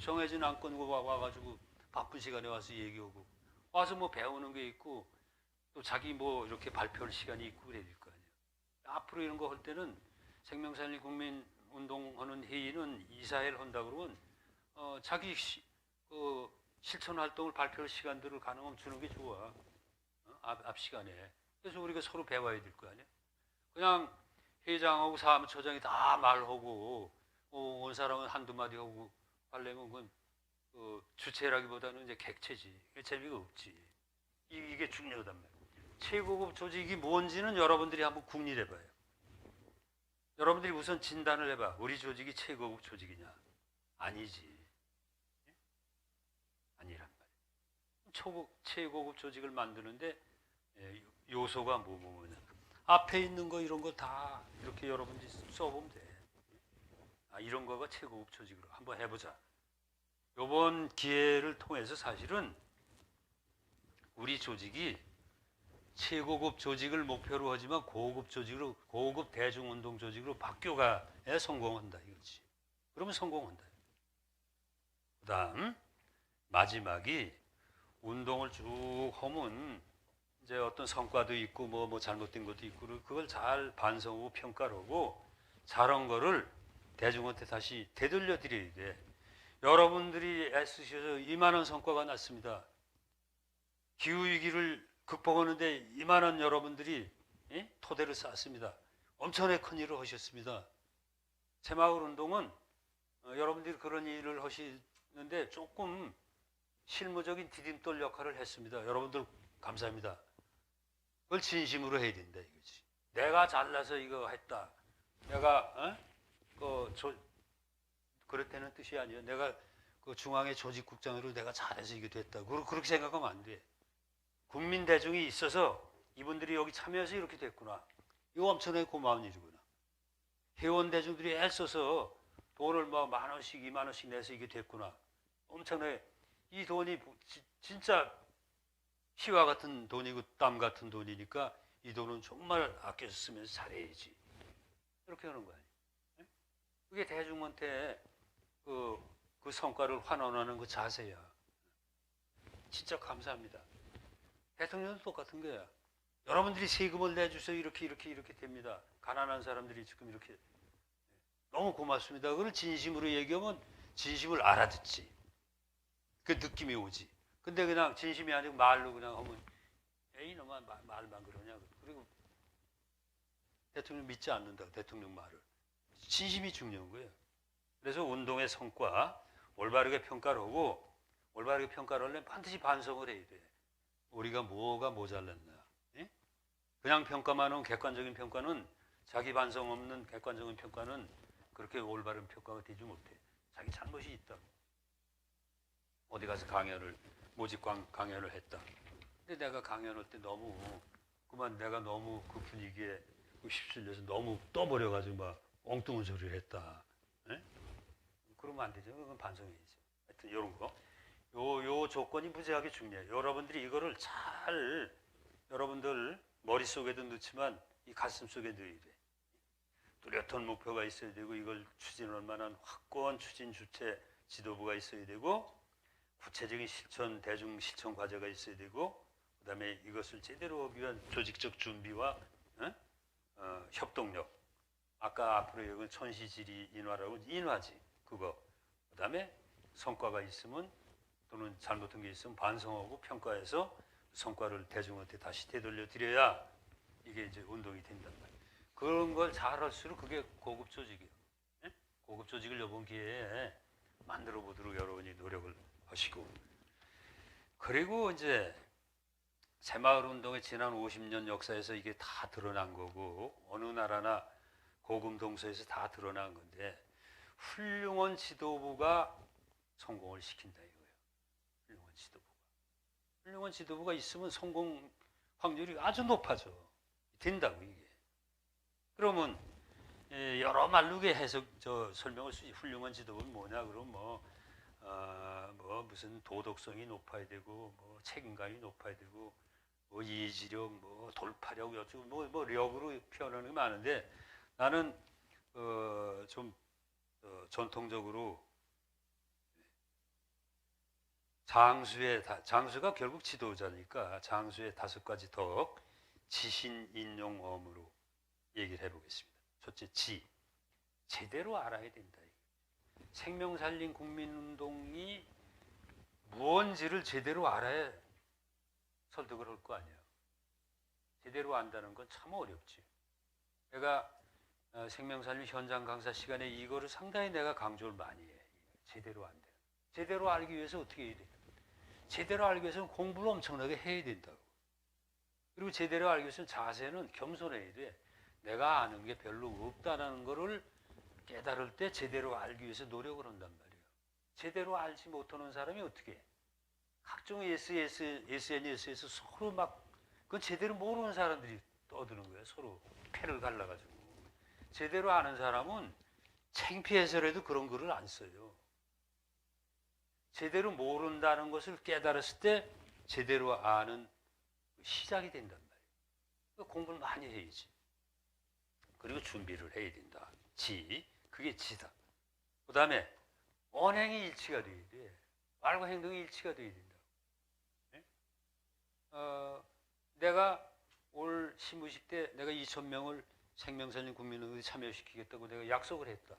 정해진 안건 와가지고 바쁜 시간에 와서 얘기하고, 와서 뭐 배우는 게 있고, 또 자기 뭐 이렇게 발표할 시간이 있고 그래야 될 거 아니에요. 앞으로 이런 거 할 때는 생명살리 국민운동하는 회의는 이사회를 한다 그러면 자기 실천 활동을 발표할 시간들을 가능하면 주는 게 좋아. 앞 시간에. 그래서 우리가 서로 배워야 될 거 아니에요. 그냥 회장하고 사무처장이 다 말하고 온 사람은 한두 마디 하고 하려면 그건 주체라기보다는 이제 객체지. 재미가 없지. 이게 중요하단 말이에요. 최고급 조직이 뭔지는 여러분들이 한번 궁리해봐요. 여러분들이 우선 진단을 해봐. 우리 조직이 최고급 조직이냐? 아니지. 아니란 말이에요. 최고급 조직을 만드는데 요소가 뭐냐? 앞에 있는 거 이런 거 다 이렇게 여러분들이 써보면 돼. 이런 거가 최고급 조직으로 한번 해보자. 이번 기회를 통해서 사실은 우리 조직이 최고급 조직을 목표로 하지만 고급 조직으로, 고급 대중운동 조직으로 바뀌어가야 성공한다 이거지. 그러면 성공한다. 그 다음 마지막이 운동을 쭉 하면 이제 어떤 성과도 있고 뭐 잘못된 것도 있고 그걸 잘 반성하고 평가를 하고 잘한 거를 대중한테 다시 되돌려 드려야 돼. 여러분들이 애쓰셔서 이만한 성과가 났습니다. 기후위기를 극복하는데 이만한 여러분들이 토대를 쌓았습니다. 엄청나게 큰 일을 하셨습니다. 새마을운동은 여러분들이 그런 일을 하시는데 조금 실무적인 디딤돌 역할을 했습니다. 여러분들 감사합니다. 그걸 진심으로 해야 된다 이거지. 내가 잘나서 이거 했다. 내가 그렇다는 뜻이 아니에요. 내가 그 중앙의 조직국장으로 내가 잘해서 이게 됐다. 그렇게 생각하면 안 돼. 국민 대중이 있어서 이분들이 여기 참여해서 이렇게 됐구나. 이거 엄청나게 고마운 일이구나. 회원 대중들이 애써서 돈을 뭐 10,000원씩 20,000원씩 내서 이게 됐구나. 엄청나게 이 돈이 진짜 피와 같은 돈이고 땀 같은 돈이니까 이 돈은 정말 아껴서 쓰면서 잘해야지. 이렇게 하는 거 아니에요. 그게 대중한테 그 성과를 환원하는 그 자세야. 진짜 감사합니다. 대통령도 똑같은 거야. 여러분들이 세금을 내주세요. 이렇게 됩니다. 가난한 사람들이 지금 이렇게. 너무 고맙습니다. 그걸 진심으로 얘기하면 진심을 알아듣지. 그 느낌이 오지. 근데 그냥 진심이 아니고 말로 그냥 하면 에이 너만 말만 그러냐. 그리고 대통령 믿지 않는다. 대통령 말을. 진심이 중요한 거예요. 그래서 운동의 성과 올바르게 평가를 하고 올바르게 평가를 하려면 반드시 반성을 해야 돼. 우리가 뭐가 모자랐나. 예? 그냥 평가만 하면 객관적인 평가는 자기 반성 없는 객관적인 평가는 그렇게 올바른 평가가 되지 못해. 자기 잘못이 있다. 어디 가서 모집 강연을 했다. 근데 내가 강연할 때 너무 내가 너무 그 분위기에 휩쓸려서 너무 떠버려가지고 막 엉뚱한 소리를 했다. 예? 그러면 안 되죠. 그건 반성해야죠. 하여튼 이런 거. 요 조건이 무지하게 중요해요. 여러분들이 이거를 잘 여러분들 머릿속에도 넣지만 이 가슴속에 넣어야 돼. 뚜렷한 목표가 있어야 되고 이걸 추진할 만한 확고한 추진 주체 지도부가 있어야 되고 구체적인 실천 대중 실천 과제가 있어야 되고 그다음에 이것을 제대로 하기 위한 조직적 준비와 협동력. 아까 앞으로 여기 천시지리 인화라고 인화지 그거. 그다음에 성과가 있으면 또는 잘못한 게 있으면 반성하고 평가해서 성과를 대중한테 다시 되돌려 드려야 이게 이제 운동이 된단 말이에요. 그런 걸 잘할수록 그게 고급 조직이에요. 예? 고급 조직을 이번 기회에 만들어 보도록 여러분이 노력을 하시고 그리고 이제 새마을운동의 지난 50년 역사에서 이게 다 드러난 거고 어느 나라나 고금 동서에서 다 드러난 건데 훌륭한 지도부가 성공을 시킨다 이거예요. 훌륭한 지도부가. 훌륭한 지도부가 있으면 성공 확률이 아주 높아져. 된다고 이게. 그러면 여러 말로 해석 설명을 쓰지. 훌륭한 지도부는 뭐냐? 그럼 뭐 무슨 도덕성이 높아야 되고 뭐 책임감이 높아야 되고 뭐 이지력, 뭐 돌파력, 어쩌고 뭐 력으로 표현하는 게 많은데 나는 좀 전통적으로 장수가 결국 지도자니까 장수의 5가지 덕 지신 인용어음으로 얘기를 해보겠습니다. 첫째, 제대로 알아야 된다. 생명살린 국민운동이 무언지를 제대로 알아야 설득을 할 거 아니에요. 제대로 안다는 건 참 어렵지. 내가 생명살린 현장 강사 시간에 이거를 상당히 내가 강조를 많이 해. 제대로 안 돼. 제대로 알기 위해서 어떻게 해야 돼? 제대로 알기 위해서는 공부를 엄청나게 해야 된다고. 그리고 제대로 알기 위해서는 자세는 겸손해야 돼. 내가 아는 게 별로 없다는 거를 깨달을 때 제대로 알기 위해서 노력을 한단 말이에요. 제대로 알지 못하는 사람이 어떻게 해? 각종 SNS에서 서로 그건 제대로 모르는 사람들이 떠드는 거예요. 서로 패를 갈라가지고. 제대로 아는 사람은 창피해서라도 그런 글을 안 써요. 제대로 모른다는 것을 깨달았을 때 제대로 아는 시작이 된단 말이에요. 공부를 많이 해야지. 그리고 준비를 해야 된다. 그게 지다. 그 다음에 언행이 일치가 돼야 돼. 말과 행동이 일치가 돼야 된다. 네? 내가 올 신부식 때 내가 2,000명을 생명살린 국민운동에 참여시키겠다고 내가 약속을 했다.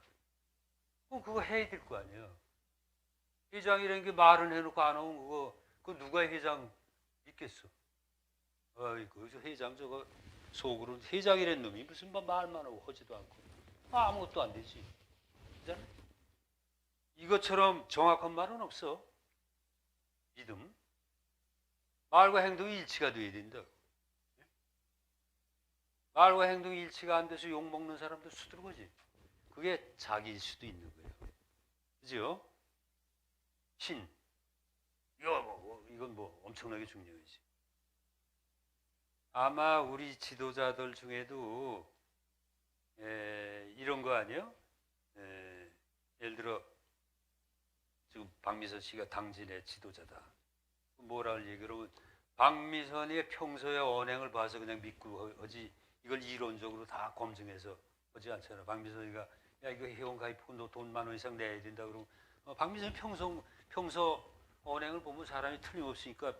그럼 그거 해야 될 거 아니에요. 회장이라는 게 말은 해놓고 안 하면 그거 누가 회장 있겠어? 그 회장 저거 속으로 회장이라는 놈이 무슨 말만 하고 하지도 않고 아무것도 안 되지. 그잖아? 이것처럼 정확한 말은 없어. 믿음. 말과 행동이 일치가 돼야 된다. 말과 행동이 일치가 안 돼서 욕먹는 사람도 수두룩하지. 그게 자기일 수도 있는 거예요. 그죠? 이건 엄청나게 중요하지. 아마 우리 지도자들 중에도 이런 거 아니에요? 예를 들어 지금 박미선 씨가 당진의 지도자다. 뭐라 얘기로 박미선이 평소의 언행을 봐서 그냥 믿고 하지 이걸 이론적으로 다 검증해서 하지 않잖아. 박미선이가 야 이거 회원 가입하고 너 돈 10,000원 이상 내야 된다 그러면 박미선이 평소 언행을 보면 사람이 틀림없으니까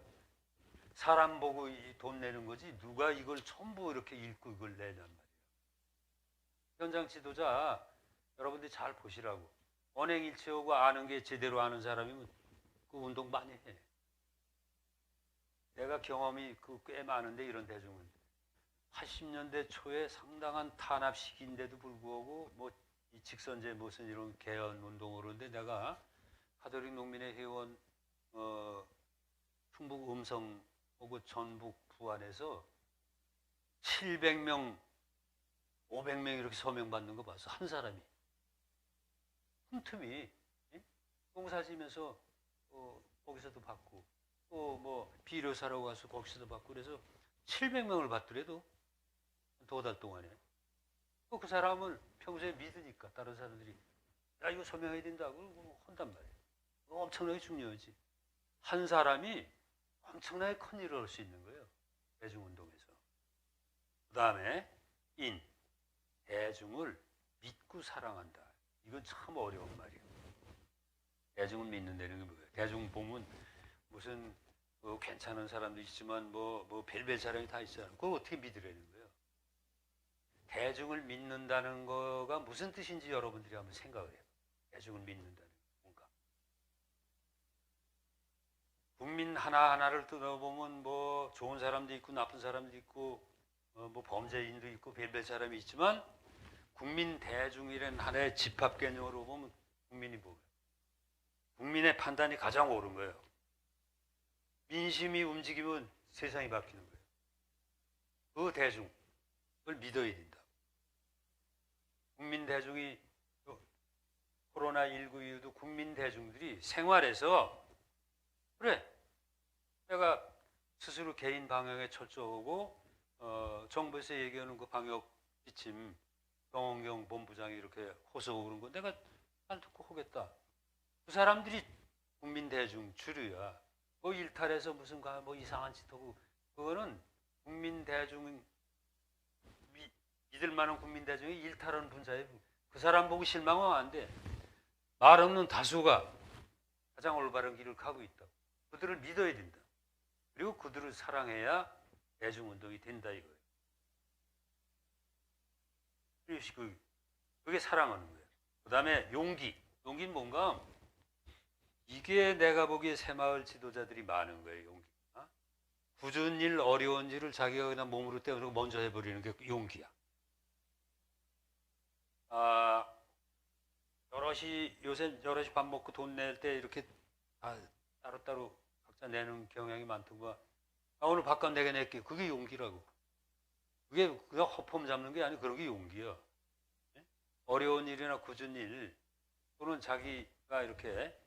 사람 보고 돈 내는 거지 누가 이걸 전부 이렇게 읽고 이걸 내냔 말이에요. 현장 지도자 여러분들이 잘 보시라고. 언행일치하고 아는 게 제대로 아는 사람이면 그 운동 많이 해. 내가 경험이 꽤 많은데 이런 대중은 80년대 초에 상당한 탄압 시기인데도 불구하고 이 직선제 무슨 이런 개헌 운동을 하는데 내가 가톨릭 농민의 회원 충북 음성 혹은 전북 부안에서 700명 500명 이렇게 서명받는 거 봤어. 한 사람이. 틈틈이 농사 지면서 거기서도 받고 또 비료사라고 가서 거기서도 받고 그래서 700명을 받더라도 2달 동안에 그 사람을 평소에 믿으니까 다른 사람들이 야 이거 서명해야 된다고 한단 말이에요. 엄청나게 중요하지. 한 사람이 엄청나게 큰 일을 할 수 있는 거예요. 대중운동에서. 그 다음에 대중을 믿고 사랑한다. 이건 참 어려운 말이에요. 대중을 믿는다는 게 뭐예요? 대중 보면 무슨 괜찮은 사람도 있지만 별별 사람이 다 있잖아요. 그걸 어떻게 믿으라는 거예요? 대중을 믿는다는 거가 무슨 뜻인지 여러분들이 한번 생각을 해요. 대중을 믿는다는 뭔가. 국민 하나하나를 뜯어보면 좋은 사람도 있고 나쁜 사람도 있고 범죄인도 있고 별별 사람이 있지만 국민 대중이라는 하나의 집합 개념으로 보면 국민이 뭐예요? 국민의 판단이 가장 옳은 거예요. 민심이 움직이면 세상이 바뀌는 거예요. 그 대중을 믿어야 된다. 국민 대중이 코로나19 이후도 국민 대중들이 생활에서 그래 내가 스스로 개인 방역에 철저하고 정부에서 얘기하는 그 방역 지침 정원경 본부장이 이렇게 호소하고 그런 거 내가 안 듣고 하겠다. 그 사람들이 국민 대중 주류야. 뭐 일탈해서 무슨 뭐 이상한 짓 하고 그거는 국민 대중 믿을 만한 국민 대중이 일탈하는 분자예요. 그 사람 보고 실망하면 안 돼. 말 없는 다수가 가장 올바른 길을 가고 있다. 그들을 믿어야 된다. 그리고 그들을 사랑해야 대중운동이 된다 이거예요. 그게 사랑하는 거예요. 그 다음에 용기. 용기는 뭔가 이게 내가 보기에 새마을 지도자들이 많은 거예요. 용기가. 굳은 일, 어려운 일을 자기가 그냥 몸으로 때우고 먼저 해버리는 게 용기야. 요새 여럿이 밥 먹고 돈 낼 때 이렇게 따로따로 각자 내는 경향이 많던가. 오늘 밥값 내가 낼게. 그게 용기라고. 그게 그냥 허폼 잡는 게 아니고 그런 게 용기야. 어려운 일이나 굳은 일 또는 자기가 이렇게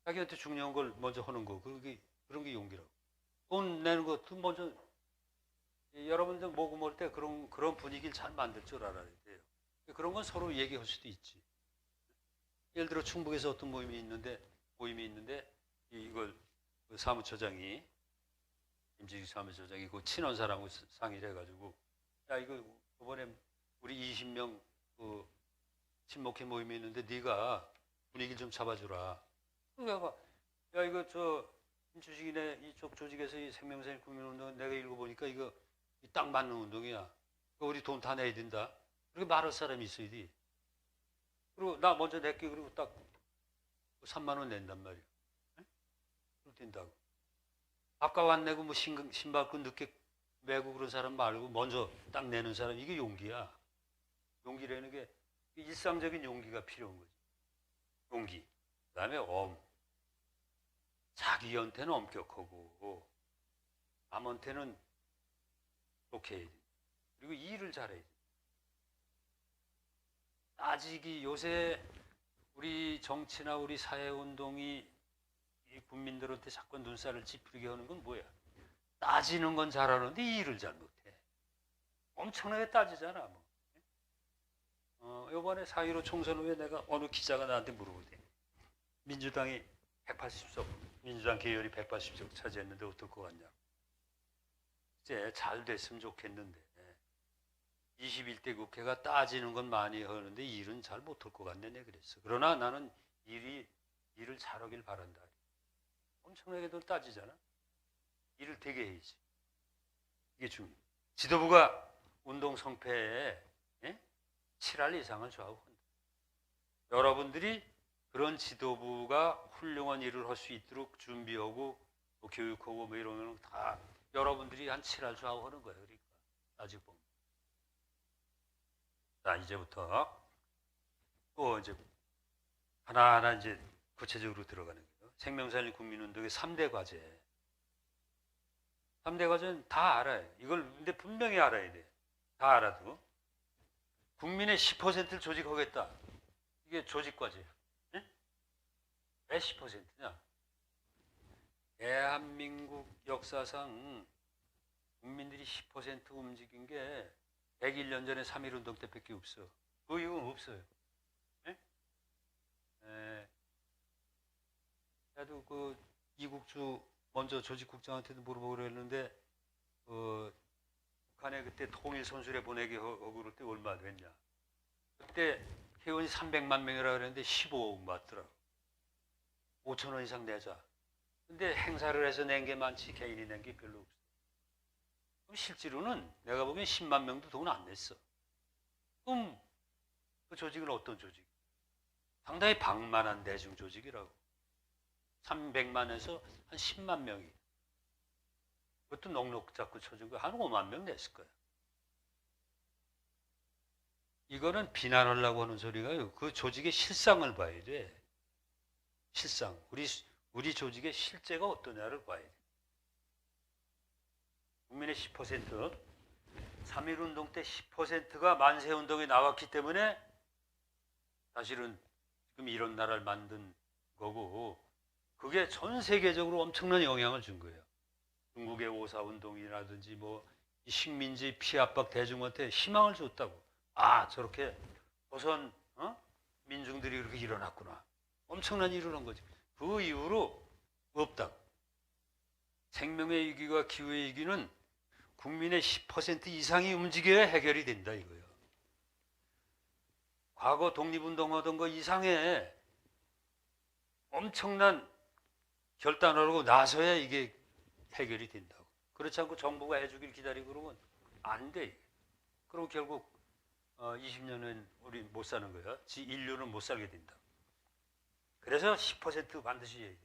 자기한테 중요한 걸 먼저 하는 거 그런 게 용기라고. 돈 내는 것도 먼저 여러분들 모금 올 때 그런 분위기를 잘 만들 줄 알아야 돼요. 그런 건 서로 얘기할 수도 있지. 예를 들어 충북에서 어떤 모임이 있는데 이걸 그 사무처장이 임직위 사무처장이 그 친한 사람하고 상의를 해가지고 야 이거 이번에 우리 20명 그 친목회 모임이 있는데 네가 분위기를 좀 잡아주라. 그래가 야 이거 저 임주식이네 이쪽 조직에서 이 생명사일 국민운동은 내가 읽어보니까 이거 딱 맞는 운동이야. 우리 돈 다 내야 된다. 그렇게 말할 사람이 있어야 돼. 그리고 나 먼저 낼게. 그리고 딱 3만 원 낸단 말이야. 그럼 된다고. 아까 안 내고 뭐 신발끈 늦게 매고 그런 사람 말고 먼저 딱 내는 사람 이게 용기야. 용기라는 게 일상적인 용기가 필요한 거지. 용기. 그 다음에 자기한테는 엄격하고 남한테는 오케이. 그리고 일을 잘해야 돼. 따지기 요새 우리 정치나 우리 사회운동이 이 국민들한테 자꾸 눈살을 찌푸리게 하는 건 뭐야? 따지는 건 잘하는데 일을 잘 못해. 엄청나게 따지잖아. 이번에 4.15 총선 후에 내가 어느 기자가 나한테 물어보대. 민주당이 180석, 민주당 계열이 180석 차지했는데 어떨 것 같냐? 이제 잘 됐으면 좋겠는데 21대 국회가 따지는 건 많이 하는데 일은 잘 못할 것 같네 내 그랬어. 그러나 나는 일을 잘하길 바란다. 엄청나게도 따지잖아. 일을 되게 해야지. 이게 중요해. 지도부가 운동 성패에 7할 이상을 좌우한다. 여러분들이 그런 지도부가 훌륭한 일을 할 수 있도록 준비하고 뭐 교육하고 뭐 이러면 다 여러분들이 한 7할 좌우하는 거예요. 그러니까 따지고 보면. 자 이제부터 또 이제 하나하나 이제 구체적으로 들어가는 거예요. 생명살린 국민운동의 3대 과제. 3대 과제는 다 알아요. 이걸 근데 분명히 알아야 돼. 다 알아도 국민의 10%를 조직하겠다. 이게 조직 과제예요. 네? 왜 10%냐? 대한민국 역사상 국민들이 10% 움직인 게 101년 전에 3.1운동 때밖에 없어. 그 이유는 없어요. 네? 나도 그 이국주 먼저 조직국장한테도 물어보고 그랬는데 북한에 그때 통일선수례 보내기 하고 그럴 때 얼마 됐냐. 그때 회원이 300만 명이라 그랬는데 15억 맞더라고. 5천 원 이상 내자. 근데 행사를 해서 낸 게 많지 개인이 낸 게 별로 없어. 그럼 실제로는 내가 보기엔 10만 명도 돈 안 냈어. 그럼 그 조직은 어떤 조직? 상당히 방만한 대중 조직이라고. 300만에서 한 10만 명이. 그것도 넉넉 잡고 쳐준 거 한 5만 명 냈을 거야. 이거는 비난하려고 하는 소리가요. 그 조직의 실상을 봐야 돼. 실상. 우리 조직의 실제가 어떠냐를 봐야 돼. 국민의 10%, 3.1운동 때 10%가 만세운동에 나왔기 때문에 사실은 지금 이런 나라를 만든 거고 그게 전 세계적으로 엄청난 영향을 준 거예요. 중국의 오사운동이라든지 뭐 식민지 피압박 대중한테 희망을 줬다고. 아 저렇게 조선 민중들이 그렇게 일어났구나. 엄청난 일을 한 거지. 그 이후로 없다고. 생명의 위기와 기후의 위기는 국민의 10% 이상이 움직여야 해결이 된다 이거예요. 과거 독립운동하던 거 이상의 엄청난 결단을 하고 나서야 이게 해결이 된다고. 그렇지 않고 정부가 해주길 기다리고 그러면 안 돼. 그럼 결국 20년은 우리 못 사는 거야. 인류는 못 살게 된다. 그래서 10% 반드시 해야 된다.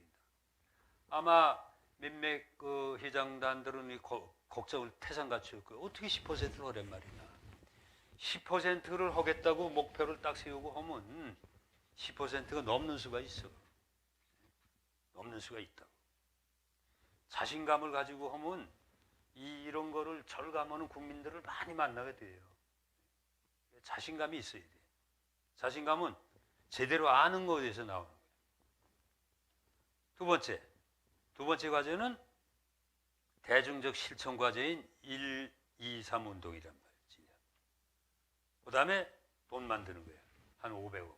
아마 몇몇 그 회장단들은 걱정을 태산같이 했고 어떻게 10%를 하란 말이냐. 10%를 하겠다고 목표를 딱 세우고 하면 10%가 넘는 수가 있어. 넘는 수가 있다. 자신감을 가지고 하면 이런 거를 절감하는 국민들을 많이 만나게 돼요. 자신감이 있어야 돼. 자신감은 제대로 아는 것에서 나오는 거예요. 두 번째 과제는 대중적 실천 과제인 1, 2, 3 운동이란 말이지. 그 다음에 돈 만드는 거예요. 한 500억.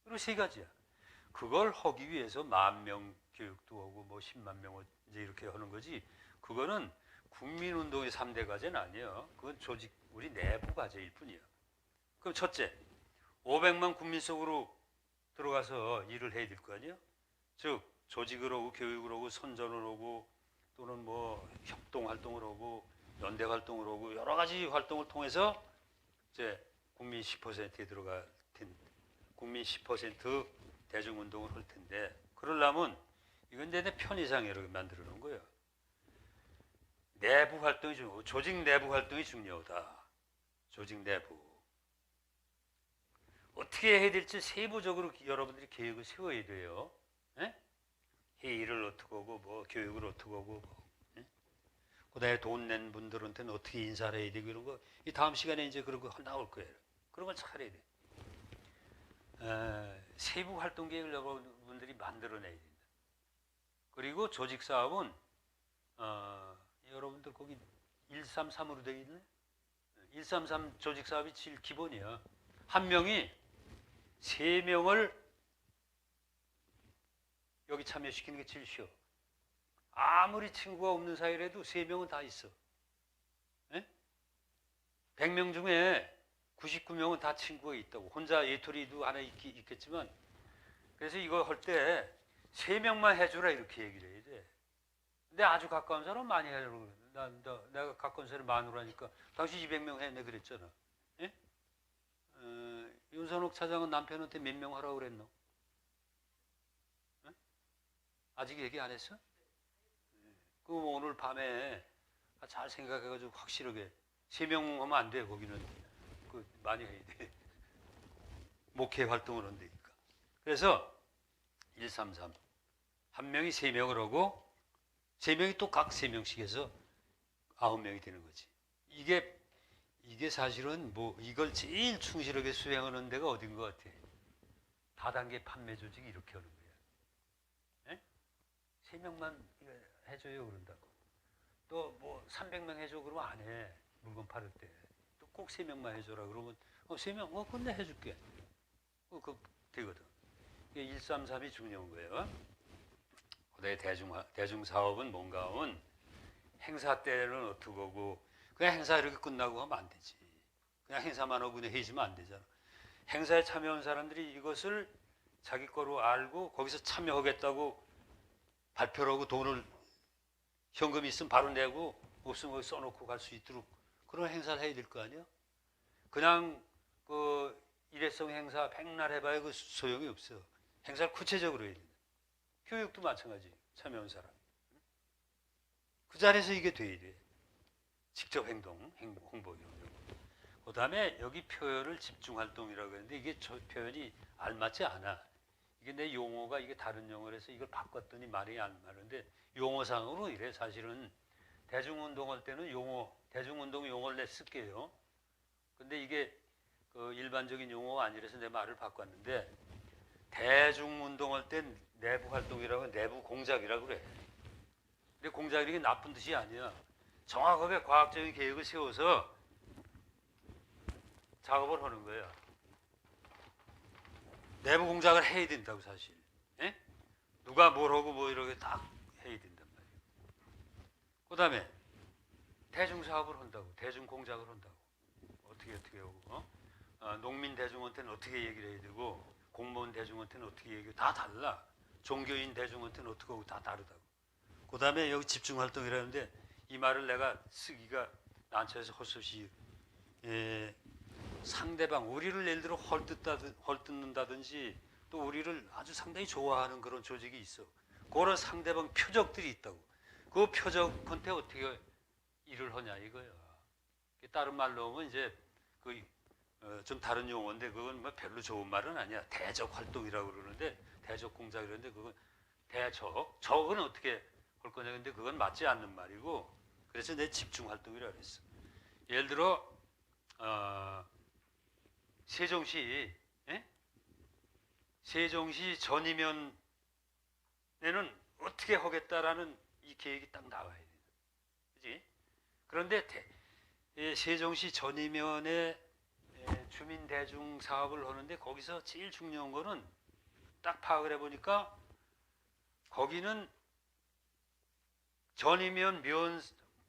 그리고 세 가지야. 그걸 하기 위해서 10,000명 교육도 하고 뭐 10만 명 이제 이렇게 하는 거지. 그거는 국민운동의 3대 과제는 아니에요. 그건 조직 우리 내부 과제일 뿐이야. 그럼 첫째, 500만 국민 속으로 들어가서 일을 해야 될 거 아니에요? 즉 조직을 하고 교육을 하고 선전을 하고 또는 뭐 협동 활동을 하고 연대 활동을 하고 여러 가지 활동을 통해서 이제 국민 10%에 들어갈 텐데 국민 10% 대중운동을 할 텐데 그러려면 이건 내 편의상으로 만들어 놓은 거예요. 내부 활동이 조직 내부 활동이 중요하다. 조직 내부 어떻게 해야 될지 세부적으로 여러분들이 계획을 세워야 돼요. 에? 회의를 어떻게 하고 뭐 교육을 어떻게 하고 뭐, 그다음에 돈 낸 분들한테는 어떻게 인사를 해야 되고 이런 거 이 다음 시간에 이제 그런 거 나올 거예요. 그런 걸 잘해야 돼. 세부 활동 계획을 여러분들이 만들어내야 된다. 그리고 조직 사업은 여러분들 거기 133으로 되어 있네. 133 조직 사업이 제일 기본이야. 한 명이 3명을 여기 참여시키는 게 제일 쉬워. 아무리 친구가 없는 사이라도 3명은 다 있어. 100명 중에 99명은 다 친구가 있다고. 혼자 외톨이도 하나 있겠지만 그래서 이거 할 때 3명만 해주라 이렇게 얘기를 해야 돼. 근데 아주 가까운 사람 많이 해주라고 그래. 내가 가까운 사람 많으로 하니까 당신 200명 했네 그랬잖아. 예? 윤선옥 차장은 남편한테 몇 명 하라고 그랬노? 아직 얘기 안 했어? 그럼 오늘 밤에 잘 생각해가지고 확실하게 3명 하면 안 돼. 거기는 그 많이 해야 돼. 목회 활동을 한다니까. 그래서 133 한 명이 3명을 하고 3명이 또 각 3명씩 해서 9명이 되는 거지. 이게 사실은 뭐 이걸 제일 충실하게 수행하는 데가 어딘 것 같아. 다단계 판매 조직이 이렇게 하는 거야. 3명만 해줘요 그런다고. 또 뭐 300명 해줘 그러면 안 해. 물건 팔을 때. 또 꼭 3명만 해줘라 그러면 3명 근데 해줄게. 그거 되거든. 이게 133이 중요한 거예요. 그다음에 대중사업은 뭔가 하면 행사 때는 어떻게 하고 그냥 행사 이렇게 끝나고 하면 안 되지. 그냥 행사만 하고 그냥 해지면 안 되잖아. 행사에 참여한 사람들이 이것을 자기 거로 알고 거기서 참여하겠다고 발표를 하고 돈을 현금이 있으면 바로 내고 없으면 거기 써놓고 갈 수 있도록 그런 행사를 해야 될 거 아니야? 그냥 그 일회성 행사 백날 해봐야 그 소용이 없어. 행사를 구체적으로 해야 된다. 교육도 마찬가지. 참여한 사람. 그 자리에서 이게 돼야 돼. 직접 홍보. 그 다음에 여기 표현을 집중활동이라고 했는데 이게 저 표현이 알맞지 않아. 이게 내 용어가 이게 다른 용어라서 이걸 바꿨더니 말이 안 맞는데 용어상으로 이래. 사실은 대중운동 할 때는 대중운동 용어를 쓸게요. 근데 이게 그 일반적인 용어가 아니라서 내 말을 바꿨는데 대중운동할 땐 내부 활동이라고 내부 공작이라고 그래. 근데 공작이 나쁜 뜻이 아니야. 정확하게 과학적인 계획을 세워서 작업을 하는 거야. 내부 공작을 해야 된다고 사실. 예? 누가 뭘 하고 뭐 이렇게 딱 해야 된단 말이야. 그 다음에 대중사업을 한다고, 대중공작을 한다고. 어떻게 하고, 농민 대중한테는 어떻게 얘기를 해야 되고, 공무원 대중한테는 어떻게 얘기하고, 다 달라. 종교인 대중한테는 어떻게 하고 다 다르다고. 그 다음에 여기 집중활동이라는데 이 말을 내가 쓰기가 난처해서 헛소시, 상대방, 우리를 예를 들어 헐뜯는다든지 또 우리를 아주 상당히 좋아하는 그런 조직이 있어. 그런 상대방 표적들이 있다고. 그 표적한테 어떻게 일을 하냐 이거야. 다른 말로 하면 이제 좀 다른 용어인데 그건 뭐 별로 좋은 말은 아니야. 대적 활동이라고 그러는데 대적 공작 이러는데 그건 적은 어떻게 할 거냐. 근데 그건 맞지 않는 말이고 그래서 내 집중 활동이라고 그랬어. 예를 들어 세종시 세종시 전이면에는 어떻게 하겠다라는 이 계획이 딱 나와야 돼. 그지? 그런데 세종시 전이면에 주민 대중 사업을 하는데 거기서 제일 중요한 거는 딱 파악을 해보니까 거기는 전이면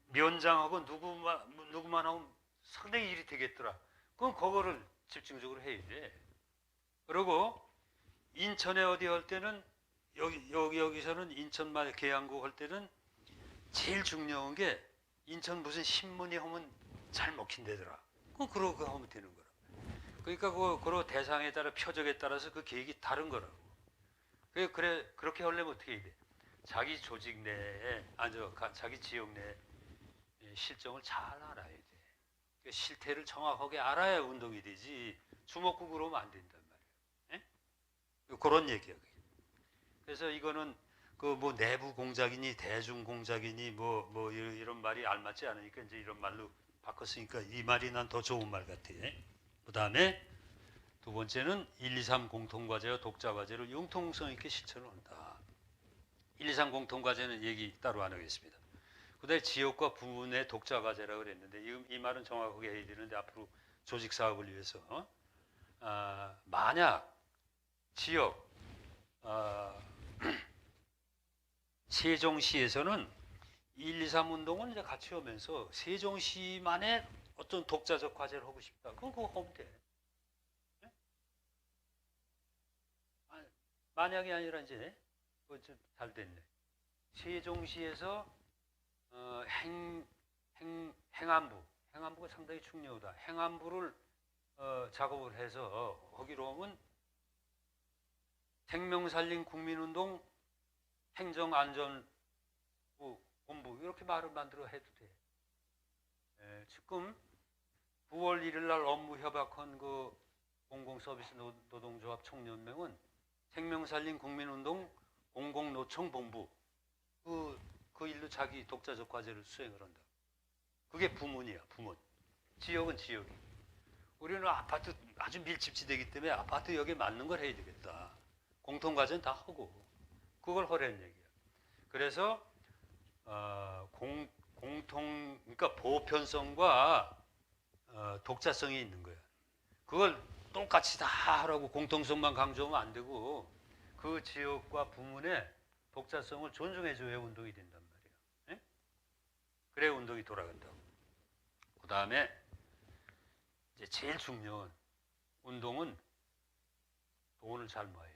면장하고 누구만 하면 상당히 일이 되겠더라. 그럼 그거를 집중적으로 해야 돼. 그리고 인천에 어디 할 때는 여기서는 인천만 계양구 할 때는 제일 중요한 게 인천 무슨 신문이 하면 잘 먹힌다더라. 그럼 그러고 하면 되는 거라. 그러니까 그 대상에 따라 표적에 따라서 그 계획이 다른 거라고. 그렇게 하려면 어떻게 해야 돼? 자기 조직 내에 자기 지역 내 실정을 잘 알아야 돼. 그러니까 실태를 정확하게 알아야 운동이 되지. 주먹구구로 하면 안 된단 말이에요. 예? 그런 얘기야. 그래서 이거는 그 뭐 내부 공작이니 대중 공작이니 뭐 이런 말이 알맞지 않으니까 이제 이런 말로 바꿨으니까 이 말이 난 더 좋은 말 같아. 그 다음에 두 번째는 1, 2, 3 공통과제와 독자과제를 융통성 있게 실천을 한다. 1, 2, 3 공통과제는 얘기 따로 안 하겠습니다. 그 다음에 지역과 부문의 독자과제라고 그랬는데 이 말은 정확하게 해야 되는데 앞으로 조직사업을 위해서 만약 지역 세종시에서는 1, 2, 3 운동을 이제 같이 하면서 세종시만의 어떤 독자적 과제를 하고 싶다. 그럼 그거 하면 돼. 네? 만약이 아니라 이제 잘 됐네. 세종시에서 행안부가 상당히 중요하다. 행안부를 작업을 해서 하기로 하면 생명살린 국민운동 행정안전부 본부 이렇게 말을 만들어 해도 돼. 지금 9월 1일 날 업무 협약한 그 공공서비스 노동조합 총연맹은 생명살린 국민운동 공공노총본부 그 일로 자기 독자적 과제를 수행을 한다. 그게 부문이야, 부문. 지역은 지역이. 우리는 아파트 아주 밀집지대이기 때문에 아파트 여기에 맞는 걸 해야 되겠다. 공통과제는 다 하고 그걸 하라는 얘기야. 그래서 그러니까 보편성과 독자성이 있는 거야. 그걸 똑같이 다 하라고 공통성만 강조하면 안 되고 그 지역과 부문의 독자성을 존중해줘야 운동이 된단 말이야. 예? 그래야 운동이 돌아간다고. 그 다음에 이제 제일 중요한 운동은 돈을 잘 모아야 돼.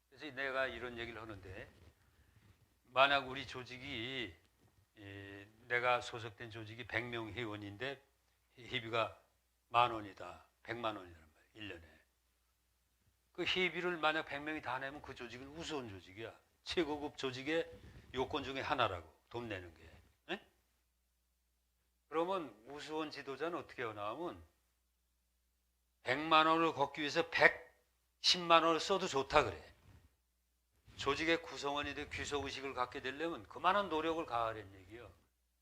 그래서 내가 이런 얘기를 하는데 만약 우리 조직이 내가 소속된 조직이 100명 회원인데 회비가 10,000원이다. 100만 원이란 말이야. 1년에. 그 회비를 만약 100명이 다 내면 그 조직은 우스운 조직이야. 최고급 조직의 요건 중에 하나라고. 돈 내는 게. 에? 그러면 우스운 지도자는 어떻게 하나 하면 100만 원을 걷기 위해서 110만 원을 써도 좋다 그래. 조직의 구성원이 돼 귀속의식을 갖게 되려면 그만한 노력을 가하라는 얘기예요.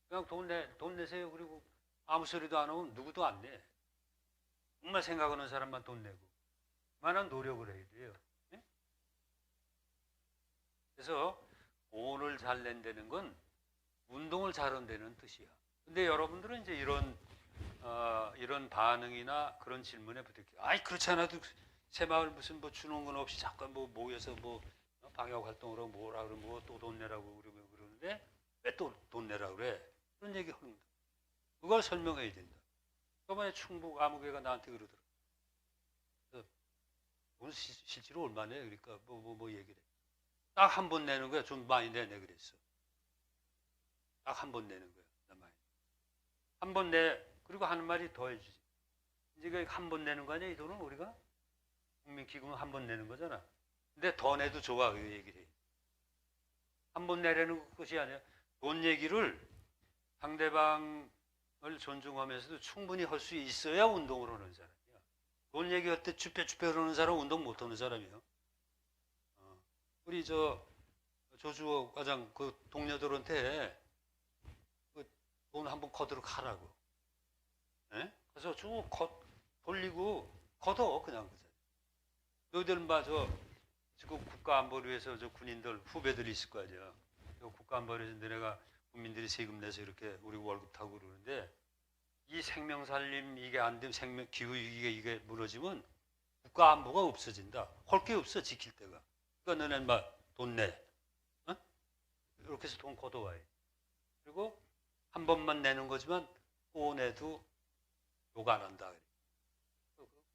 그냥 돈 내세요. 그리고 아무 소리도 안 하면 누구도 안 내. 정말 생각하는 사람만 돈 내고 그만한 노력을 해야 돼요. 예? 그래서 돈을 잘 낸다는 건 운동을 잘한다는 뜻이야. 근데 여러분들은 이제 이런 반응이나 그런 질문에 부딪혀. 아이 그렇지 않아도 새마을 무슨 뭐 주는 건 없이 자꾸 뭐 모여서 뭐 방역 활동을 하고 뭐라 그러면 뭐 또 돈 내라고 그러는데 왜 또 돈 내라 그래? 그런 얘기 하는 거야. 그걸 설명해야 된다. 저번에 충북 아무개가 나한테 그러더라. 돈 실제로 얼마 내? 그러니까 뭐 얘기를 해. 딱 한 번 내는 거야. 좀 많이 내네 그랬어. 딱 한 번 내는 거야. 나 많이. 한 번 내. 그리고 하는 말이 더 해주지. 이제 한 번 내는 거 아니야? 이 돈은 우리가? 국민기금은 한 번 내는 거잖아. 근데 더 내도 좋아. 그 얘기를 해. 한 번 내라는 것이 아니라 돈 얘기를 상대방을 존중하면서도 충분히 할 수 있어야 운동을 하는 사람이야. 돈 얘기할 때 쭈뼛쭈뼛 하는 사람은 운동 못 하는 사람이에요. 우리 조주호 과장 그 동료들한테 그 돈 한번 걷도록 하라고. 예? 그래서 쭉 돌리고 걷어 그냥 그자. 너희들 봐저 지금 국가안보를 위해서 저 군인들 후배들이 있을 거 아니야. 국가안보를 위해서 너네가 국민들이 세금 내서 이렇게 우리 월급 타고 그러는데 이 생명살림 이게 안 되면 기후 이게 무너지면 국가안보가 없어진다. 할 게 없어 지킬 데가. 그러니까 너네는 막 돈 내. 어? 이렇게 해서 돈 걷어와야 돼. 그리고 한 번만 내는 거지만 또 내도 욕 안 한다.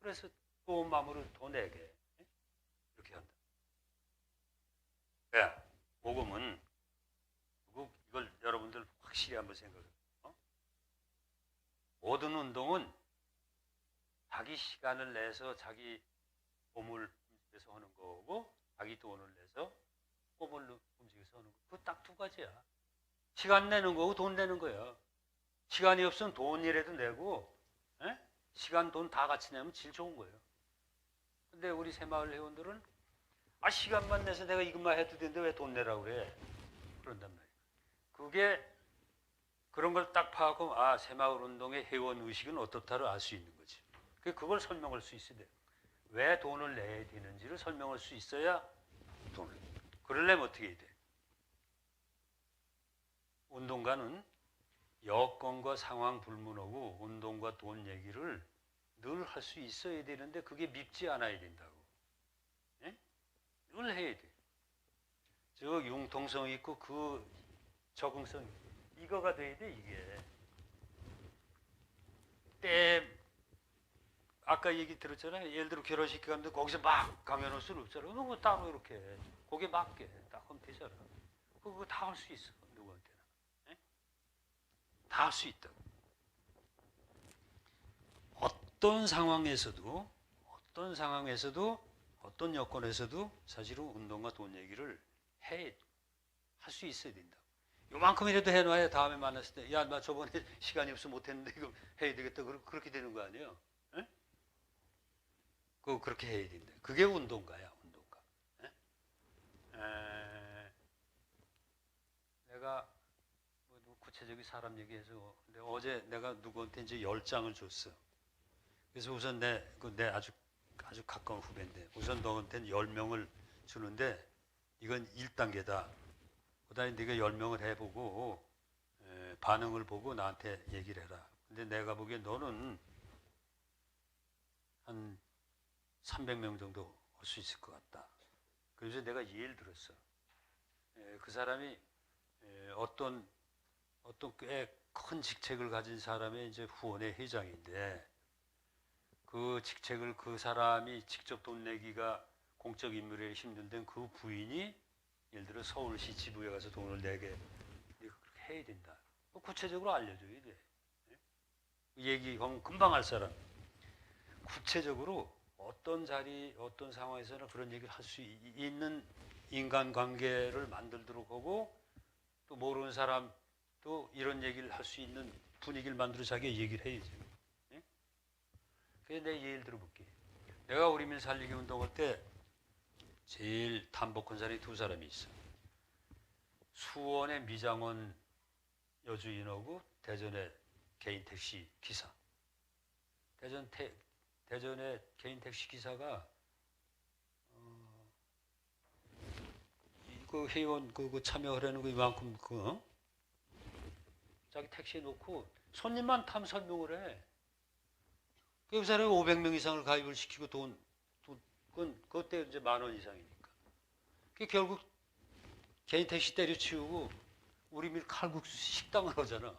그래서 또 마음으로 더 내게. 이렇게 한다. 야, 복음은 이걸 여러분들 확실히 한번 생각해. 모든 운동은 자기 시간을 내서 자기 몸을 움직여서 하는 거고 자기 돈을 내서 몸을 움직여서 하는 거. 그 딱 두 가지야. 시간 내는 거고 돈 내는 거야. 시간이 없으면 돈이라도 내고 에? 시간 돈 다 같이 내면 제일 좋은 거예요. 근데 우리 새마을 회원들은 시간만 내서 내가 이것만 해도 되는데 왜 돈 내라고 그래? 그런단 말이에요. 그게 그런 걸 딱 파악하면 새마을 운동의 회원 의식은 어떻다를 알 수 있는 거지. 그걸 설명할 수 있어야 돼요. 왜 돈을 내야 되는지를 설명할 수 있어야 돈을. 그러려면 어떻게 해야 돼? 운동가는 여건과 상황 불문하고 운동과 돈 얘기를 늘 할 수 있어야 되는데 그게 밉지 않아야 된다고. 예? 늘 해야 돼. 저 융통성 있고 그 적응성 이거가 돼야 돼 이게. 때 아까 얘기 들었잖아요. 예를 들어 결혼식 가는데 거기서 막 강연할 수는 없잖아. 그거 따로 이렇게 거기에 맞게 딱 하면 되잖아. 그거 다 할 수 있어 누구한테나. 다 할 수 있다고. 어떤 상황에서도 어떤 여건에서도 사실은 운동과 돈 얘기를 할 수 있어야 된다. 요만큼이라도 해놔야 다음에 만났을 때 야 나 저번에 시간이 없어 못했는데 이거 해야 되겠다. 그렇게 되는 거 아니에요? 에? 그렇게 해야 된다. 그게 운동가야 운동가. 내가 뭐 구체적인 사람 얘기해서 근데 어제 내가 누구한테 이제 10장을 줬어. 그래서 우선 내 아주 가까운 후배인데 우선 너한테는 10명을 주는데 이건 1단계다. 그다음에 네가 10명을 해보고 반응을 보고 나한테 얘기를 해라. 근데 내가 보기엔 너는 한 300명 정도 할 수 있을 것 같다. 그래서 내가 예를 들었어. 그 사람이 어떤 꽤 큰 직책을 가진 사람의 이제 후원회 회장인데 그 직책을 그 사람이 직접 돈 내기가 공적 인물에 힘든데 그 부인이 예를 들어 서울시 지부에 가서 돈을 내게 그렇게 해야 된다. 구체적으로 알려줘야 돼. 얘기하면 금방 할 사람. 구체적으로 어떤 자리, 어떤 상황에서나 그런 얘기를 할 수 있는 인간관계를 만들도록 하고 또 모르는 사람도 이런 얘기를 할 수 있는 분위기를 만들어 자기가 얘기를 해야지. 그래서 내가 예를 들어볼게. 내가 우리민 살리기 운동할 때 제일 탐복한 사람이 두 사람이 있어. 수원의 미장원 여주인하고 대전의 개인 택시 기사. 대전 대전에 개인 택시 기사가 그 회원 그 참여하려는 거 이만큼 자기 택시에 놓고 손님만 타면 설명을 해. 그 사람이 500명 이상을 가입을 시키고 그때 이제 10,000원 이상이니까. 그 결국 개인 택시 때려치우고 우리 밀 칼국수 식당을 하잖아.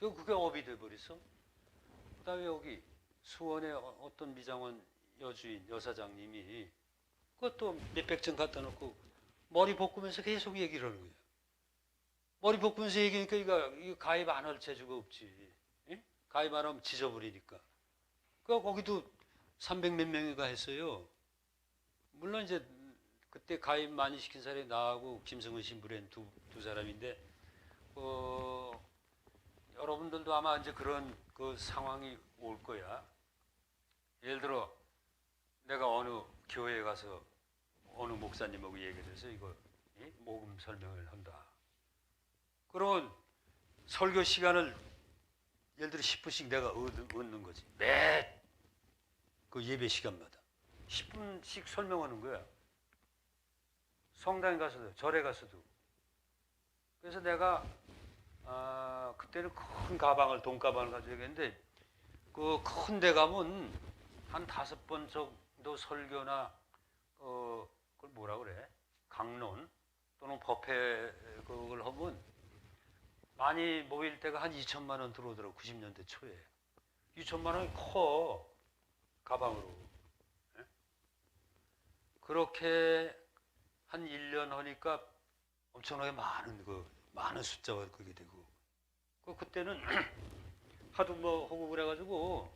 그게 업이 돼버렸어. 그다음에 여기 수원의 어떤 미장원 여주인 여사장님이 그것도 몇백 점 갖다 놓고 머리 볶으면서 계속 얘기를 하는 거야. 머리 볶으면서 얘기하니까 이거 가입 안 할 재주가 없지. 예? 가입 안 하면 지져버리니까. 거기도 300몇 명이가 했어요. 물론 이제 그때 가입 많이 시킨 사람이 나하고 김성은 신부랜 두 사람인데, 여러분들도 아마 이제 그런 그 상황이 올 거야. 예를 들어 내가 어느 교회에 가서 어느 목사님하고 얘기를 해서 이거 모금 설명을 한다. 그러면 설교 시간을 예를 들어 10분씩 내가 얻는 거지. 매 그 예배 시간마다 10분씩 설명하는 거야. 성당에 가서도 절에 가서도. 그래서 내가 그때는 큰 가방을 돈가방을 가지고 했는데 그 큰 데 가면 한 5번 정도 설교나 그걸 뭐라 그래? 강론 또는 법회 그걸 하면 많이 모일 때가 한 2천만 원 들어오더라고. 90년대 초에 2천만 원이 커 가방으로. 예? 그렇게 한 1년 하니까 엄청나게 많은 숫자가 그게 되고, 그때는 하도 뭐 하고 그래가지고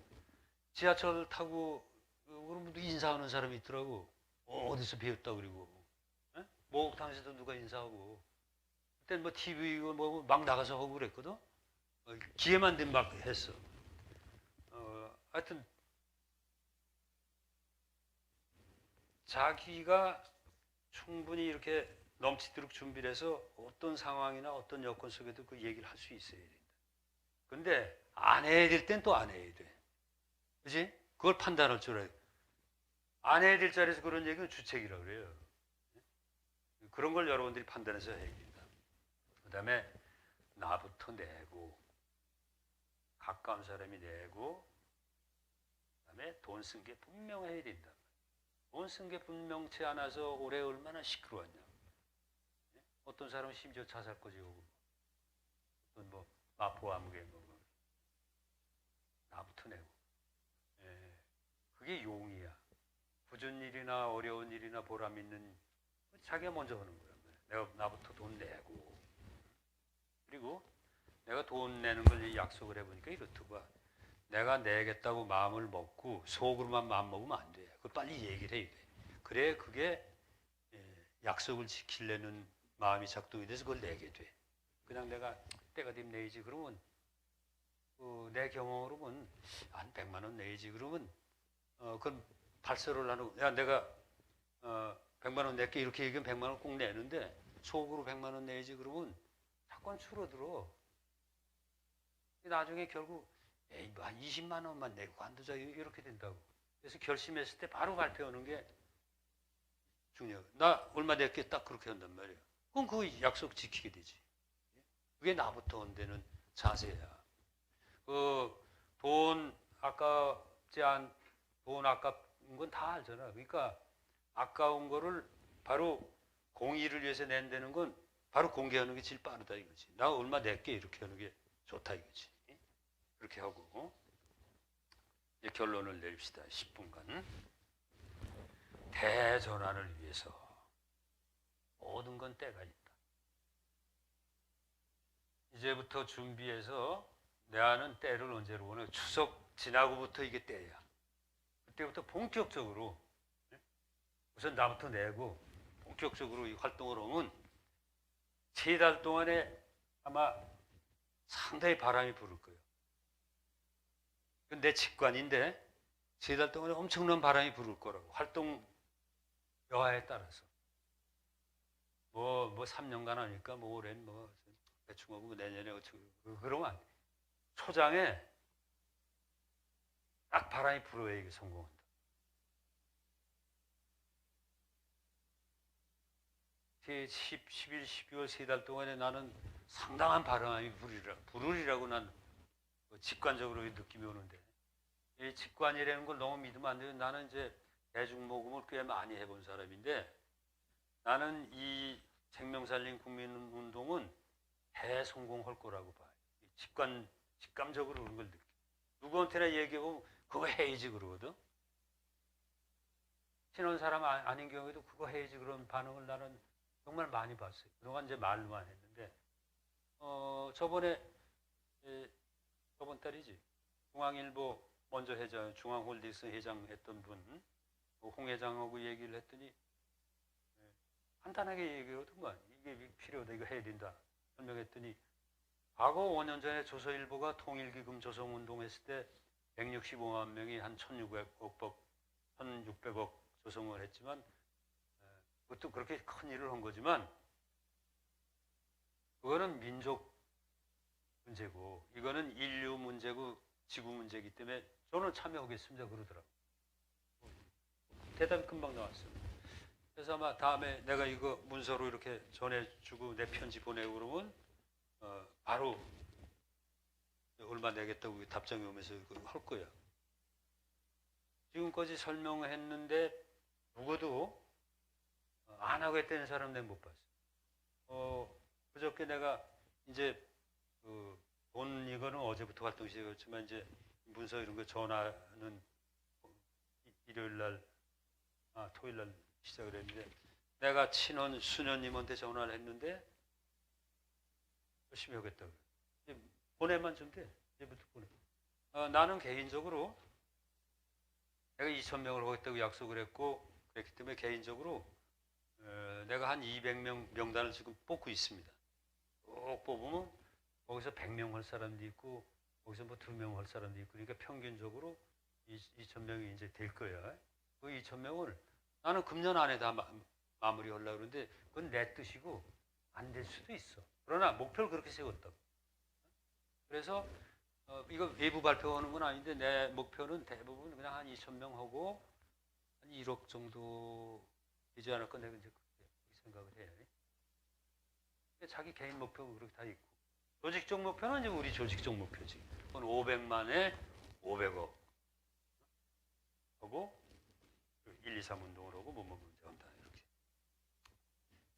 지하철 타고 그러면 인사하는 사람이 있더라고. 어디서 배웠다 그리고. 예? 목욕탕에서도 누가 인사하고. 그때 뭐 TV 뭐 막 나가서 하고 그랬거든. 기회만 되면 막 했어. 하여튼 자기가 충분히 이렇게 넘치도록 준비를 해서 어떤 상황이나 어떤 여건 속에도 그 얘기를 할 수 있어야 된다. 근데 안 해야 될 땐 또 안 해야 돼. 그지? 그걸 판단할 줄 알아야 돼. 안 해야 될 자리에서 그런 얘기는 주책이라고 그래요. 그런 걸 여러분들이 판단해서 해야 된다. 그 다음에 나부터 내고, 가까운 사람이 내고, 그 다음에 돈 쓴 게 분명해야 된다. 돈 쓴 게 분명치 않아서 올해 얼마나 시끄러웠냐. 어떤 사람은 심지어 자살까지 오고, 어떤 뭐 마포 아무개 뭐 나부터 내고. 그게 용이야. 굳은 일이나 어려운 일이나 보람 있는 자기가 먼저 하는 거야. 내가 나부터 돈 내고. 그리고 내가 돈 내는 걸 약속을 해보니까 이렇더라. 내가 내겠다고 마음을 먹고 속으로만 마음 먹으면 안 돼. 그걸 빨리 얘기를 해야 돼. 그래 그게 약속을 지키려는 마음이 작동이 돼서 그걸 내게 돼. 그냥 내가 때가 되면 내야지 그러면 내 경험으로는 한 100만 원 내야지 그러면 그건 발설을 하는 야 내가 100만 원 낼게 이렇게 얘기하면 100만 원 꼭 내는데 속으로 100만 원 내야지 그러면 자꾸 줄어들어. 나중에 결국 에이 뭐 한 20만 원만 내고 관두자 이렇게 된다고. 그래서 결심했을 때 바로 발표하는 게 중요해. 나 얼마 낼게 딱 그렇게 한단 말이에요. 그럼 그 약속 지키게 되지. 그게 나부터 온다는 자세야. 돈 아깝지 않, 돈 아까운 건 다 알잖아. 그러니까 아까운 거를 바로 공의를 위해서 낸다는 건 바로 공개하는 게 제일 빠르다 이거지. 나 얼마 낼게 이렇게 하는 게 좋다 이거지. 그렇게 하고 이제 결론을 내립시다. 10분간. 대전환을 위해서 모든 건 때가 있다. 이제부터 준비해서 내하는 때를 언제로 오는 추석 지나고부터 이게 때야. 그때부터 본격적으로 우선 나부터 내고 본격적으로 이 활동을 하면 3달 동안에 아마 상당히 바람이 불을 거예요. 내 직관인데 3달 동안에 엄청난 바람이 불을 거라고. 활동 여하에 따라서. 뭐 3년간 하니까 뭐 올해는 뭐 대충 하고 내년에 어쩌고 그러면 안 돼. 초장에 딱 바람이 불어야 이게 성공한다. 11, 12월 3달 동안에 나는 상당한 바람이 불으리라고 난 직관적으로 느낌이 오는데, 이 직관이라는 걸 너무 믿으면 안 돼요. 나는 이제 대중모금을 꽤 많이 해본 사람인데, 나는 이 생명살린 국민운동은 대성공할 거라고 봐요. 직감적으로 그런 걸 느껴. 누구한테나 얘기해보면 그거 해야지 그러거든. 친한 사람 아닌 경우에도 그거 해야지 그런 반응을 나는 정말 많이 봤어요. 그동안 이제 말로만 했는데, 저번 달이지. 중앙일보 먼저 중앙홀딩스 회장 했던 분, 홍 회장하고 얘기를 했더니, 간단하게 얘기하더만, 이게 필요하다, 이거 해야 된다. 설명했더니, 과거 5년 전에 조선일보가 통일기금 조성운동했을 때 165만 명이 한 1600억 조성을 했지만, 그것도 그렇게 큰 일을 한 거지만, 그거는 민족 문제고, 이거는 인류 문제고, 지구 문제이기 때문에 저는 참여하겠습니다. 그러더라고요. 대답이 금방 나왔어요. 그래서 아마 다음에 내가 이거 문서로 이렇게 전해주고 내 편지 보내고 그러면, 바로 얼마 내겠다고 답장이 오면서 할 거야. 지금까지 설명했는데 누구도 안 하겠다는 사람 내가 못 봤어. 그저께 내가 이제 돈 이거는 어제부터 활동 시작했지만 이제 문서 이런 거 전화는 일요일 날, 토요일 날 시작을 했는데, 내가 친원 수녀님한테 전화를 했는데 열심히 하겠다고. 보내만 좀 돼. 이제부터 보내. 나는 개인적으로 내가 2,000명을 하겠다고 약속을 했고, 그랬기 때문에 개인적으로 내가 한 200명 명단을 지금 뽑고 있습니다. 꼭 뽑으면 거기서 100명 할 사람도 있고, 거기서 뭐 2명 할 사람도 있고, 그러니까 평균적으로 2,000명이 이제 될 거야. 그 2,000명을 나는 금년 안에 다 마무리 하려고 그러는데, 그건 내 뜻이고 안 될 수도 있어. 그러나 목표를 그렇게 세웠다고. 그래서 이거 외부 발표하는 건 아닌데, 내 목표는 대부분 그냥 한 2,000명 하고 한 1억 정도 되지 않을까, 내가 이제 그렇게 생각을 해. 자기 개인 목표가 그렇게 다 있고, 조직적 목표는 이제 우리 조직적 목표지. 그건 500만에 500억 하고 1, 2, 3 운동을 하고 뭐뭐 문제 한다, 이렇게.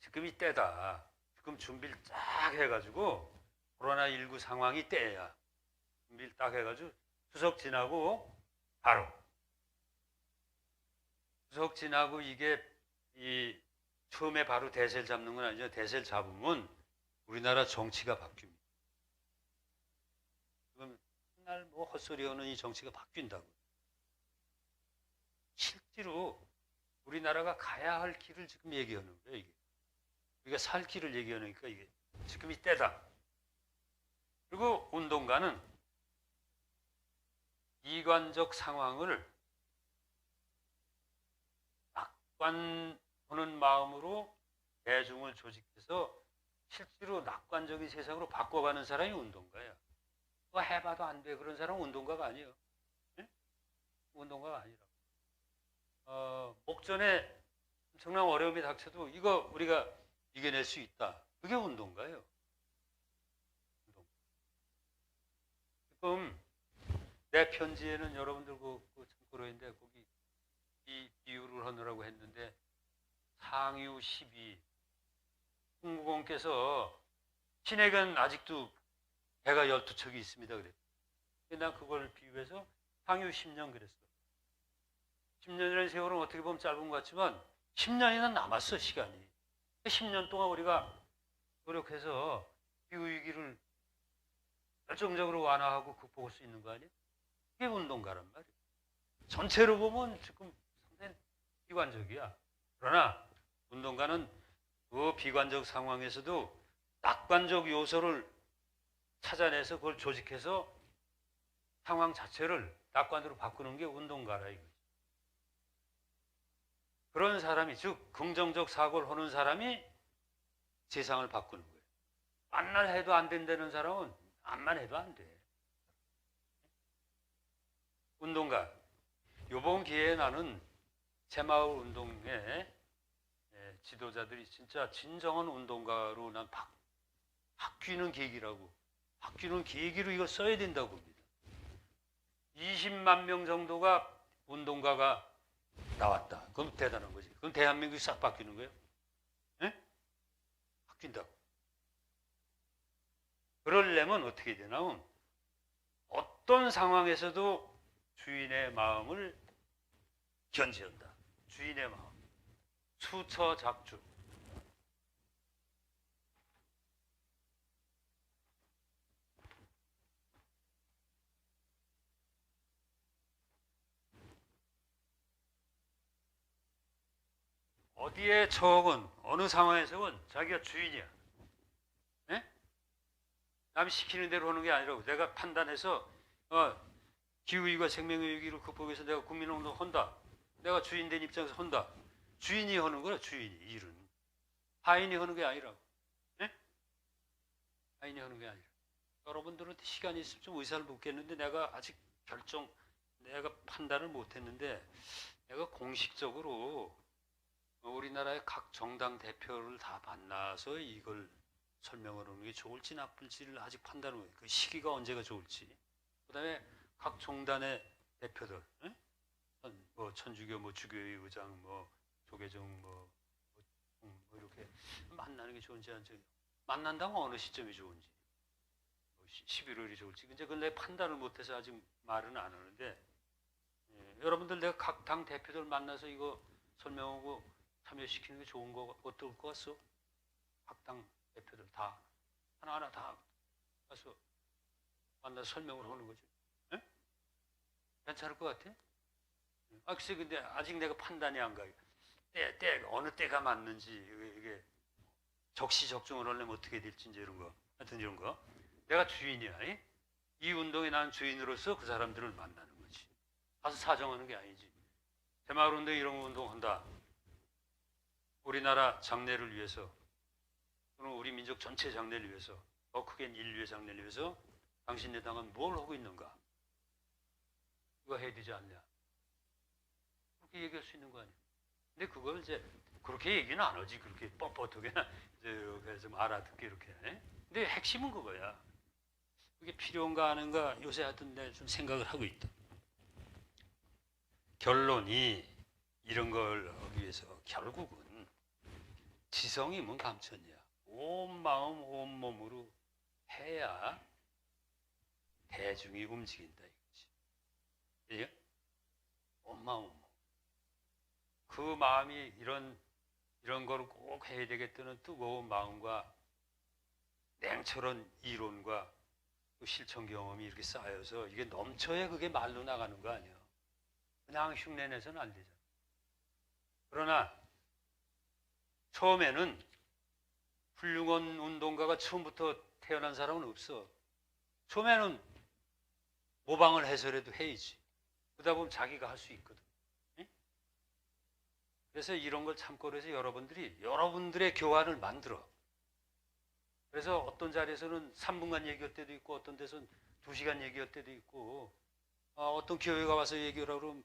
지금 이때다. 지금 준비를 쫙 해가지고, 코로나19 상황이 때야. 준비를 딱 해가지고 추석 지나고 바로, 추석 지나고 이게 처음에 바로 대세를 잡는 건 아니죠. 대세를 잡으면 우리나라 정치가 바뀝니다. 지금 맨날 뭐 헛소리 하는 이 정치가 바뀐다고. 실제로 우리나라가 가야 할 길을 지금 얘기하는 거예요. 이게 우리가 살 길을 얘기하니까 이게 지금 이때다. 그리고 운동가는 이관적 상황을 낙관하는 마음으로 대중을 조직해서 실제로 낙관적인 세상으로 바꿔가는 사람이 운동가야. 그거 해봐도 안 돼. 그런 사람은 운동가가 아니에요. 네? 운동가가 아니라. 목전에 엄청난 어려움이 닥쳐도 이거 우리가 이겨낼 수 있다. 그게 운동가예요. 지금 내 편지에는 여러분들 참고로 했는데, 거기 이 비유를 하느라고 했는데, 상유 12 국무공께서 신에겐 아직도 배가 12척이 있습니다 그랬. 난 그걸 비유해서 상유 10년 그랬어. 10년이라는 세월은 어떻게 보면 짧은 것 같지만 10년이나 남았어, 시간이. 10년 동안 우리가 노력해서 기후위기를 결정적으로 완화하고 극복할 수 있는 거 아니에요? 그게 운동가란 말이에요. 전체로 보면 지금 상당히 비관적이야. 그러나 운동가는 그 비관적 상황에서도 낙관적 요소를 찾아내서 그걸 조직해서 상황 자체를 낙관으로 바꾸는 게 운동가라 이거지. 그런 사람이, 즉 긍정적 사고를 하는 사람이 세상을 바꾸는 거예요. 만날 해도 안 된다는 사람은 암만 해도 안 돼. 운동가. 요번 기회에 나는 새마을 운동의 지도자들이 진짜 진정한 운동가로 난 바뀌는 계기라고, 바뀌는 계기로 이거 써야 된다고 봅니다. 20만 명 정도가 운동가가 나왔다. 그럼 대단한 거지. 그럼 대한민국이 싹 바뀌는 거예요. 예? 바뀐다고. 그러려면 어떻게 되냐면 어떤 상황에서도 주인의 마음을 견지한다. 주인의 마음. 수처작주. 어디에 처건 어느 상황에서건 자기가 주인이야. 예? 남이 시키는 대로 하는 게 아니라 내가 판단해서 기후위기와 생명위기를 극복해서 내가 국민운동 한다. 내가 주인된 입장에서 한다. 주인이 하는 거라. 주인이 일은 하인이 하는 게 아니라고. 예? 하인이 하는 게 아니라. 여러분들한테 시간이 있으면 좀 의사를 묻겠는데 내가 아직 내가 판단을 못했는데 내가 공식적으로 우리나라의 각 정당 대표를 다 만나서 이걸 설명을 하는 게 좋을지 나쁠지를 아직 판단을 못해요. 그 시기가 언제가 좋을지. 그다음에 각 종단의 대표들, 뭐 천주교, 뭐 주교회 의장, 뭐 조계종, 뭐 이렇게 만나는 게 좋은지 안 좋은지, 만난다면 어느 시점이 좋은지, 11월이 좋을지, 이제 그걸 내 판단을 못해서 아직 말은 안 하는데, 여러분들 내가 각 당 대표들 만나서 이거 설명하고 참여시키는 게 좋은 거 어떨 것 같소? 각 당 대표들 다 하나하나 다 가서 만나서 설명을 하는 거지. 에? 괜찮을 것 같아? 글쎄 근데 아직 내가 판단이 안 가요. 어느 때가 맞는지 이게 적시적중을 하려면 어떻게 될지 이런 거, 하여튼 이런 거. 내가 주인이야. 이 운동에 난 주인으로서 그 사람들을 만나는 거지. 가서 사정하는 게 아니지. 새마을 운동 이런 운동 한다. 우리나라 장래를 위해서 또는 우리 민족 전체 장래를 위해서 더 크게 인류의 장래를 위해서 당신네 당은 뭘 하고 있는가? 이거 해야 되지 않냐? 그렇게 얘기할 수 있는 거 아니야? 근데 그걸 이제 그렇게 얘기는 안 하지. 그렇게 뻣뻣하게 이제 좀 알아듣게 이렇게. 근데 핵심은 그거야. 그게 필요한가 하는가 요새 하여튼 내가 좀 생각을 하고 있다. 결론이 이런 걸 하기 위해서 결국은 지성이면 감천이야. 온 마음 온 몸으로 해야 대중이 움직인다 이거지. 예? 온 마음 온 몸. 그 마음이 이런 거를 꼭 해야 되겠다는 뜨거운 마음과 냉철한 이론과 또 실천 경험이 이렇게 쌓여서 이게 넘쳐야 그게 말로 나가는 거 아니야. 그냥 흉내내서는 안 되잖아. 그러나 처음에는 훌륭한 운동가가 처음부터 태어난 사람은 없어. 처음에는 모방을 해서라도 해야지. 그러다 보면 자기가 할 수 있거든. 그래서 이런 걸 참고 해서 여러분들의 교환을 만들어. 그래서 어떤 자리에서는 3분간 얘기할 때도 있고 어떤 데서는 2시간 얘기할 때도 있고 어떤 교회가 와서 얘기를 하면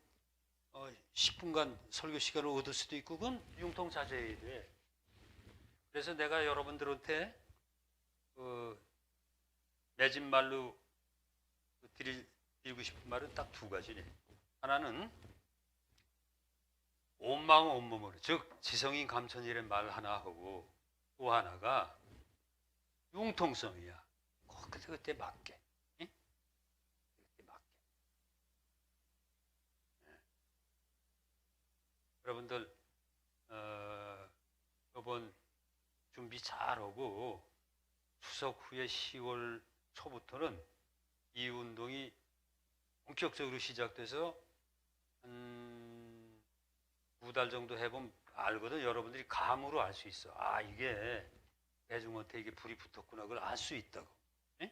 10분간 설교 시간을 얻을 수도 있고 그건 융통자제해야 돼. 그래서 내가 여러분들한테 맺은 말로 드리고 싶은 말은 딱 2가지네. 하나는 온 마음 온 몸으로, 즉 지성인 감천이라는 말 하나 하고 또 하나가 융통성이야. 꼭 그때 맞게. 응? 그때 맞게. 여러분들 이번 준비 잘하고 추석 후에 10월 초부터는 이 운동이 본격적으로 시작돼서 한 2달 정도 해보면 알거든. 여러분들이 감으로 알 수 있어. 이게 대중한테 이게 불이 붙었구나. 그걸 알 수 있다고. 에?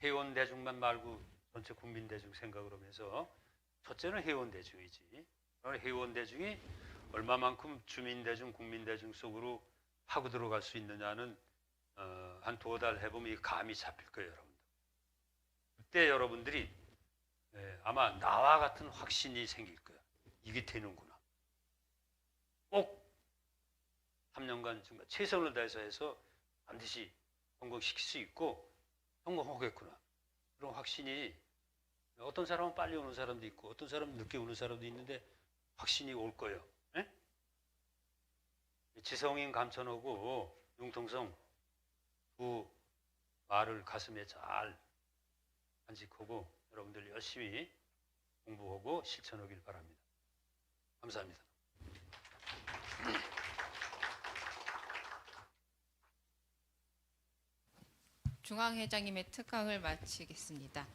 회원 대중만 말고 전체 국민 대중 생각을 하면서 첫째는 회원 대중이지. 회원 대중이 얼마만큼 주민 대중, 국민 대중 속으로 하고 들어갈 수 있느냐는 한 2달 해보면 이 감이 잡힐 거예요, 여러분들. 그때 여러분들이 아마 나와 같은 확신이 생길 거야. 이게 되는구나. 꼭 3년간 정말 최선을 다해서 해서 반드시 성공시킬 수 있고 성공하겠구나. 그런 확신이 어떤 사람은 빨리 오는 사람도 있고 어떤 사람은 늦게 오는 사람도 있는데 확신이 올 거예요. 예? 지성인 감천하고 융통성 두 말을 가슴에 잘 간직하고 여러분들 열심히 공부하고 실천하길 바랍니다. 감사합니다. 중앙회장님의 특강을 마치겠습니다.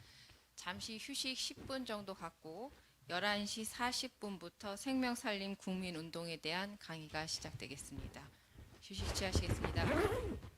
잠시 휴식 10분 정도 갖고 11시 40분부터 생명살림 국민운동에 대한 강의가 시작되겠습니다. 휴식 취하시겠습니다.